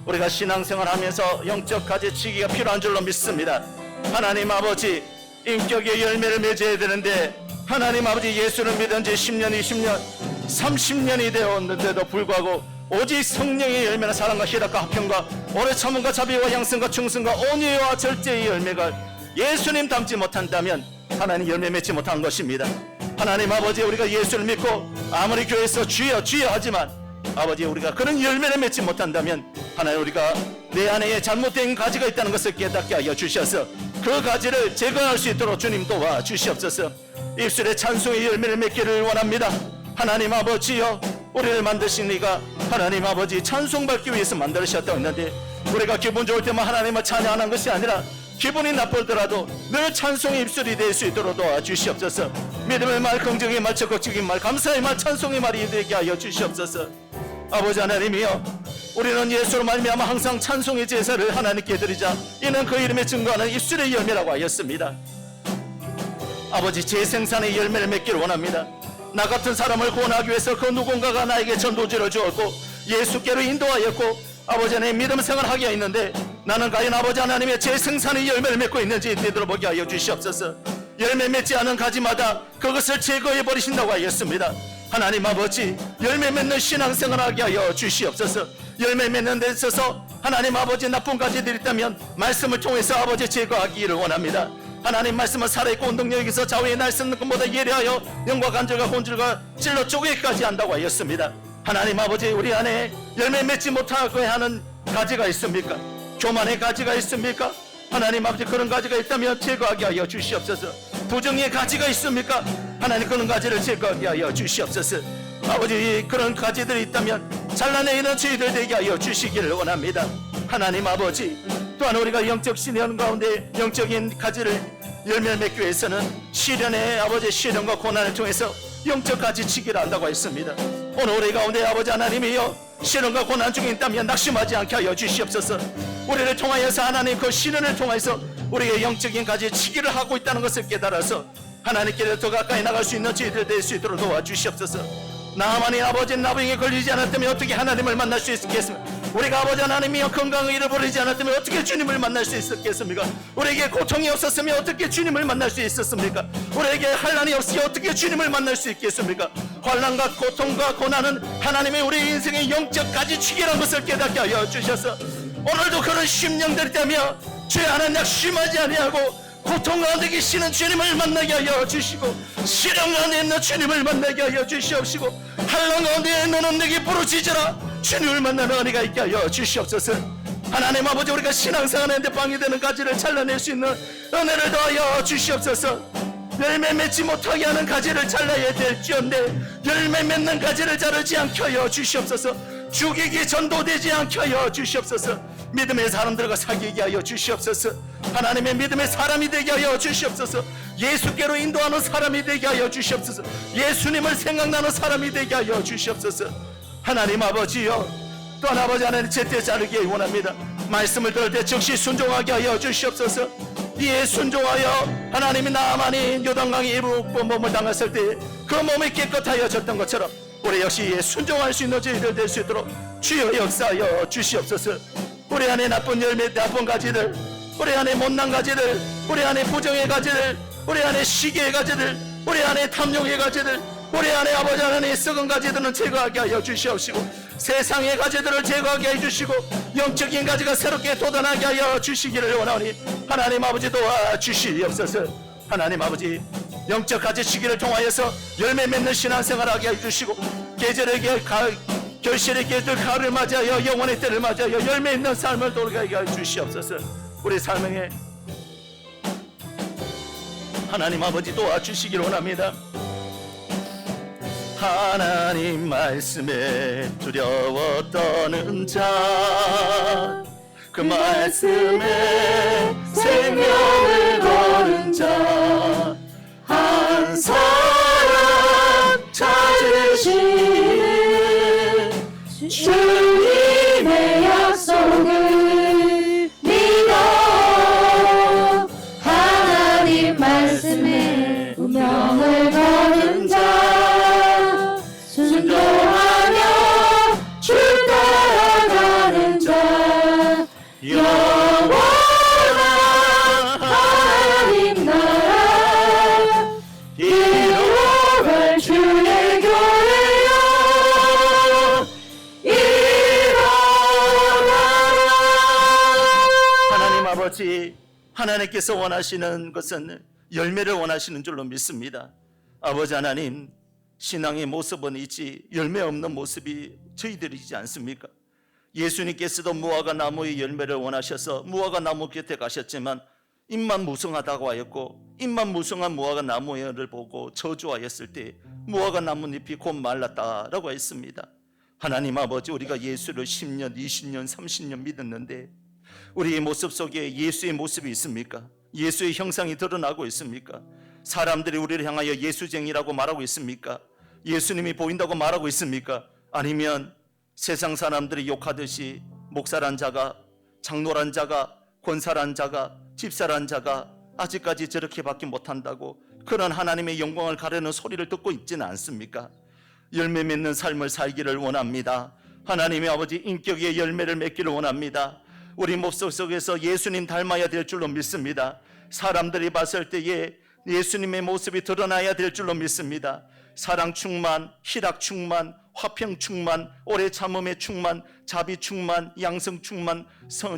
우리가 신앙생활하면서 영적 가지치기가 필요한 줄로 믿습니다. 하나님 아버지, 인격의 열매를 맺어야 되는데 하나님 아버지 예수를 믿은 지 10년, 20년, 30년이 되었는데도 불구하고 오직 성령의 열매는 사랑과 희락과 화평과 오래 참음과 자비와 양선과 충성과 온유와 절제의 열매가 예수님 닮지 못한다면 하나님 열매 맺지 못한 것입니다. 하나님 아버지, 우리가 예수를 믿고 아무리 교회에서 주여 주여 하지만 아버지, 우리가 그런 열매를 맺지 못한다면 하나님, 우리가 내 안에 잘못된 가지가 있다는 것을 깨닫게 하여 주셔서 그 가지를 제거할 수 있도록 주님 도와 주시옵소서. 입술에 찬송의 열매를 맺기를 원합니다. 하나님 아버지여, 우리를 만드신 이가 하나님 아버지 찬송받기 위해서 만들으셨다고 했는데, 우리가 기분 좋을 때만 하나님을 찬양하는 것이 아니라 기분이 나쁘더라도 늘 찬송의 입술이 될 수 있도록 도와주시옵소서. 믿음의 말, 긍정의 말, 적극적인 말, 감사의 말, 찬송의 말이 되게 하여 주시옵소서. 아버지 하나님이여, 우리는 예수로 말미암아 항상 찬송의 제사를 하나님께 드리자. 이는 그 이름에 증거하는 입술의 열매라고 하였습니다. 아버지, 재생산의 열매를 맺기를 원합니다. 나 같은 사람을 구원하기 위해서 그 누군가가 나에게 전도지를 주었고 예수께로 인도하였고 아버지 하나님 믿음 생활하게 했는데, 나는 과연 아버지 하나님의 재생산의 열매를 맺고 있는지 되돌아보게 하여 주시옵소서. 열매 맺지 않은 가지마다 그것을 제거해 버리신다고 하였습니다. 하나님 아버지, 열매 맺는 신앙생활하게 하여 주시옵소서. 열매 맺는 데 있어서 하나님 아버지 나쁜 가지들이 있다면 말씀을 통해서 아버지 제거하기를 원합니다. 하나님 말씀은 살아있고 운동력에서 좌우에 날쓰는 것보다 예리하여 영과 간절과 본질과 찔러 쪼개기까지 한다고 하였습니다. 하나님 아버지, 우리 안에 열매 맺지 못하게 하는 가지가 있습니까? 교만의 가지가 있습니까? 하나님 아버지, 그런 가지가 있다면 제거하게 하여 주시옵소서. 부정의 가지가 있습니까? 하나님, 그런 가지를 제거하게 하여 주시옵소서. 아버지, 그런 가지들이 있다면 잘라내는 저희들 되게 하여 주시기를 원합니다. 하나님 아버지, 또한 우리가 영적 신앙 가운데 영적인 가지를 열매를 맺기 위해서는 시련의 아버지 시련과 고난을 통해서 영적 가지치기를 한다고 했습니다. 오늘 우리 가운데 아버지 하나님이여, 시련과 고난 중에 있다면 낙심하지 않게 하여 주시옵소서. 우리를 통하여서 하나님 그 시련을 통해서 우리의 영적인 가지치기를 하고 있다는 것을 깨달아서 하나님께 더 가까이 나갈 수 있는 저희들 될 수 있도록 도와주시옵소서. 나만이 아버지 나병에 걸리지 않았다면 어떻게 하나님을 만날 수 있겠습니까? 우리가 아버지 하나님이여 건강을 잃어버리지 않았다면 어떻게 주님을 만날 수 있었겠습니까? 우리에게 고통이 없었으면 어떻게 주님을 만날 수 있었습니까? 우리에게 환난이 없으면 어떻게 주님을 만날 수 있겠습니까? 환난과 고통과 고난은 하나님의 우리 인생의 영적 가지치기라는 것을 깨닫게 하여 주셔서 오늘도 그런 심령들이 있다며 죄 하나 낙심하지 아니하고 고통 가운데 계시는 주님을 만나게 하여 주시고, 시련 가운데 있는 주님을 만나게 하여 주시옵시고, 환난 가운데 너는 내게 부르짖으라 주님을 만나는 은혜가 있게 하여 주시옵소서. 하나님 아버지, 우리가 신앙생활하는데 방해되는 가지를 잘라낼 수 있는 은혜를 더하여 주시옵소서. 열매 맺지 못하게 하는 가지를 잘라야 될지언데 열매 맺는 가지를 자르지 않게 하여 주시옵소서. 죽이기 전도되지 않게 하여 주시옵소서. 믿음의 사람들과 사귀게 하여 주시옵소서. 하나님의 믿음의 사람이 되게 하여 주시옵소서. 예수께로 인도하는 사람이 되게 하여 주시옵소서. 예수님을 생각나는 사람이 되게 하여 주시옵소서. 하나님 아버지여, 또한 아버지 하나님 제때 자르기 원합니다. 말씀을 들을 때 즉시 순종하게 하여 주시옵소서. 이에 순종하여 하나님이 나만이 요단강에 일부 몸을 당했을 때 그 몸이 깨끗하여졌던 것처럼 우리 역시 이에 순종할 수 있는 저희들 될 수 있도록 주여 역사하여 주시옵소서. 우리 안에 나쁜 열매, 나쁜 가지들, 우리 안에 못난 가지들, 우리 안에 부정의 가지들, 우리 안에 시기의 가지들, 우리 안에 탐욕의 가지들, 우리 안에 아버지 하나님의 썩은 가지들은 제거하게 하여 주시옵시고, 세상의 가지들을 제거하게 해주시고 영적인 가지가 새롭게 돋아나게 하여 주시기를 원하오니 하나님 아버지 도와주시옵소서. 하나님 아버지, 영적 가지치기를 통하여서 열매 맺는 신앙생활하게 해주시고, 계절의 결실의 계절 가을을 맞이하여 영원의 때를 맞이하여 열매 있는 삶을 돌아가게 하여 주시옵소서. 우리 삶에 하나님 아버지 도와주시기를 원합니다. 하나님 말씀에 두려워 떠는 자, 그 말씀에 생명을 거는 자, 한 사람 찾으시는 주님의 약속을 믿어. 하나님 말씀에 운명을 거는 자, 순종하며 주 따라가는 자, 영원한 하나님 나라 이루갈 주의 교회여 일어나라. 하나님 아버지, 하나님께서 원하시는 것은 열매를 원하시는 줄로 믿습니다. 아버지 하나님, 신앙의 모습은 있지 열매 없는 모습이 저희들이지 않습니까? 예수님께서도 무화과 나무의 열매를 원하셔서 무화과 나무 곁에 가셨지만 잎만 무성하다고 하였고 잎만 무성한 무화과 나무를 보고 저주하였을 때 무화과 나뭇잎이 곧 말랐다라고 했습니다. 하나님 아버지, 우리가 예수를 10년, 20년, 30년 믿었는데 우리의 모습 속에 예수의 모습이 있습니까? 예수의 형상이 드러나고 있습니까? 사람들이 우리를 향하여 예수쟁이라고 말하고 있습니까? 예수님이 보인다고 말하고 있습니까? 아니면 세상 사람들이 욕하듯이 목사란 자가, 장로란 자가, 권사란 자가, 집사란 자가 아직까지 저렇게밖에 못한다고 그런 하나님의 영광을 가르는 소리를 듣고 있지는 않습니까? 열매 맺는 삶을 살기를 원합니다. 하나님의 아버지, 인격의 열매를 맺기를 원합니다. 우리 모습 속에서 예수님 닮아야 될 줄로 믿습니다. 사람들이 봤을 때에 예수님의 모습이 드러나야 될 줄로 믿습니다. 사랑 충만, 희락 충만, 화평 충만, 오래 참음의 충만, 자비 충만, 양성 충만,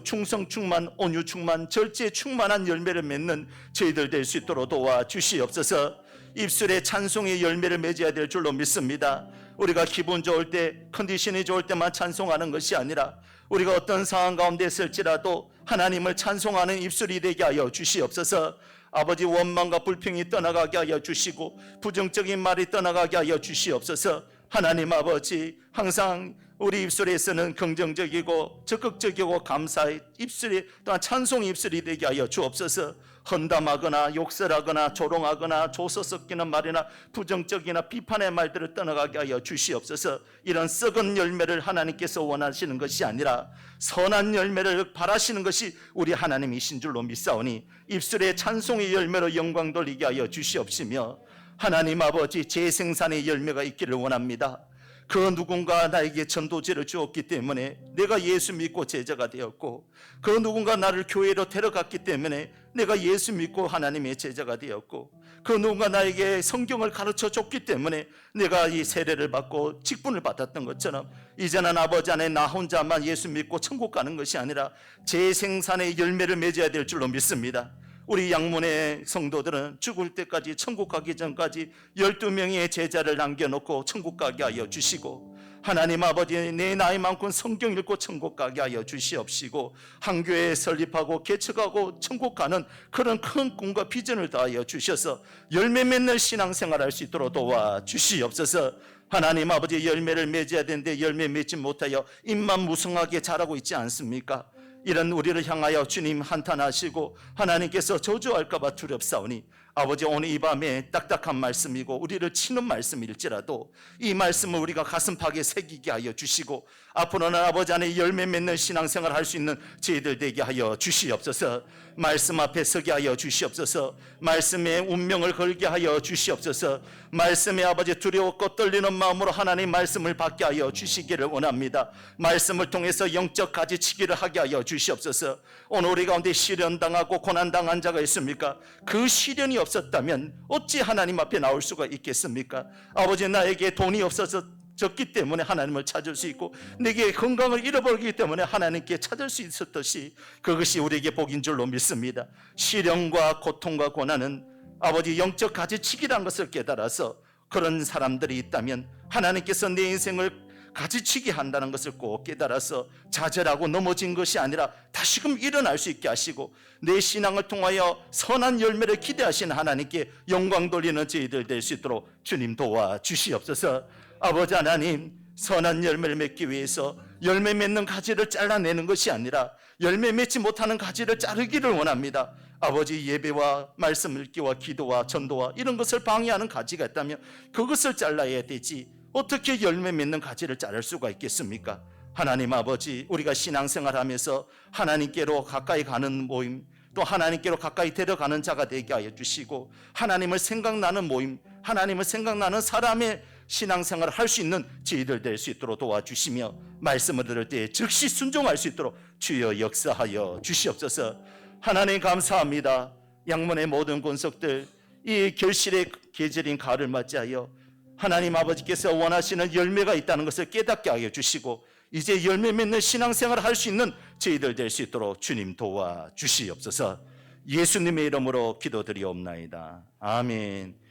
충성 충만, 온유 충만, 절제에 충만한 열매를 맺는 저희들 될 수 있도록 도와주시옵소서. 입술에 찬송의 열매를 맺어야 될 줄로 믿습니다. 우리가 기분 좋을 때, 컨디션이 좋을 때만 찬송하는 것이 아니라 우리가 어떤 상황 가운데 있을지라도 하나님을 찬송하는 입술이 되게 하여 주시옵소서. 아버지, 원망과 불평이 떠나가게 하여 주시고 부정적인 말이 떠나가게 하여 주시옵소서. 하나님 아버지, 항상 우리 입술에서는 긍정적이고 적극적이고 감사의 입술이, 또한 찬송의 입술이 되게 하여 주옵소서. 헌담하거나 욕설하거나 조롱하거나 조서 섞이는 말이나 부정적이나 비판의 말들을 떠나가게 하여 주시옵소서. 이런 썩은 열매를 하나님께서 원하시는 것이 아니라 선한 열매를 바라시는 것이 우리 하나님이신 줄로 믿사오니 입술에 찬송의 열매로 영광 돌리게 하여 주시옵시며, 하나님 아버지, 재생산의 열매가 있기를 원합니다. 그 누군가 나에게 전도지를 주었기 때문에 내가 예수 믿고 제자가 되었고, 그 누군가 나를 교회로 데려갔기 때문에 내가 예수 믿고 하나님의 제자가 되었고, 그 누군가 나에게 성경을 가르쳐 줬기 때문에 내가 이 세례를 받고 직분을 받았던 것처럼 이제는 아버지 안에 나 혼자만 예수 믿고 천국 가는 것이 아니라 재생산의 열매를 맺어야 될 줄로 믿습니다. 우리 양문의 성도들은 죽을 때까지, 천국 가기 전까지 12명의 제자를 남겨놓고 천국 가게 하여 주시고, 하나님 아버지, 내 나이만큼 성경 읽고 천국 가게 하여 주시옵시고, 한 교회 설립하고 개척하고 천국 가는 그런 큰 꿈과 비전을 다하여 주셔서 열매 맺는 신앙생활 할 수 있도록 도와주시옵소서. 하나님 아버지, 열매를 맺어야 되는데 열매 맺지 못하여 잎만 무성하게 자라고 있지 않습니까? 이런 우리를 향하여 주님 한탄하시고 하나님께서 저주할까 봐 두렵사오니, 아버지, 오늘 이 밤에 딱딱한 말씀이고 우리를 치는 말씀일지라도 이 말씀을 우리가 가슴팍에 새기게 하여 주시고 앞으로는 아버지 안에 열매 맺는 신앙생활 할 수 있는 저희들 되게 하여 주시옵소서. 말씀 앞에 서게 하여 주시옵소서. 말씀에 운명을 걸게 하여 주시옵소서. 말씀에 아버지, 두려웠고 떨리는 마음으로 하나님 말씀을 받게 하여 주시기를 원합니다. 말씀을 통해서 영적 가지치기를 하게 하여 주시옵소서. 오늘 우리 가운데 시련당하고 고난당한 자가 있습니까? 그 시련이 없었다면 어찌 하나님 앞에 나올 수가 있겠습니까? 아버지, 나에게 돈이 없어서 졌기 때문에 하나님을 찾을 수 있고, 내게 건강을 잃어버리기 때문에 하나님께 찾을 수 있었듯이 그것이 우리에게 복인 줄로 믿습니다. 시련과 고통과 고난은 아버지 영적 가지치기라는 것을 깨달아서 그런 사람들이 있다면 하나님께서 내 인생을 가지치기 한다는 것을 꼭 깨달아서 좌절하고 넘어진 것이 아니라 다시금 일어날 수 있게 하시고, 내 신앙을 통하여 선한 열매를 기대하시는 하나님께 영광 돌리는 저희들 될 수 있도록 주님 도와주시옵소서. 아버지 하나님, 선한 열매를 맺기 위해서 열매 맺는 가지를 잘라내는 것이 아니라 열매 맺지 못하는 가지를 자르기를 원합니다. 아버지, 예배와 말씀 읽기와 기도와 전도와 이런 것을 방해하는 가지가 있다면 그것을 잘라야 되지, 어떻게 열매 맺는 가지를 자를 수가 있겠습니까? 하나님 아버지, 우리가 신앙생활하면서 하나님께로 가까이 가는 모임, 또 하나님께로 가까이 데려가는 자가 되게 하여 주시고, 하나님을 생각나는 모임, 하나님을 생각나는 사람의 신앙생활을 할 수 있는 저희들 될 수 있도록 도와주시며, 말씀을 들을 때 즉시 순종할 수 있도록 주여 역사하여 주시옵소서. 하나님 감사합니다. 양문의 모든 권속들, 이 결실의 계절인 가을을 맞이하여 하나님 아버지께서 원하시는 열매가 있다는 것을 깨닫게 하여 주시고, 이제 열매 맺는 신앙생활을 할 수 있는 저희들 될 수 있도록 주님 도와주시옵소서. 예수님의 이름으로 기도드리옵나이다. 아멘.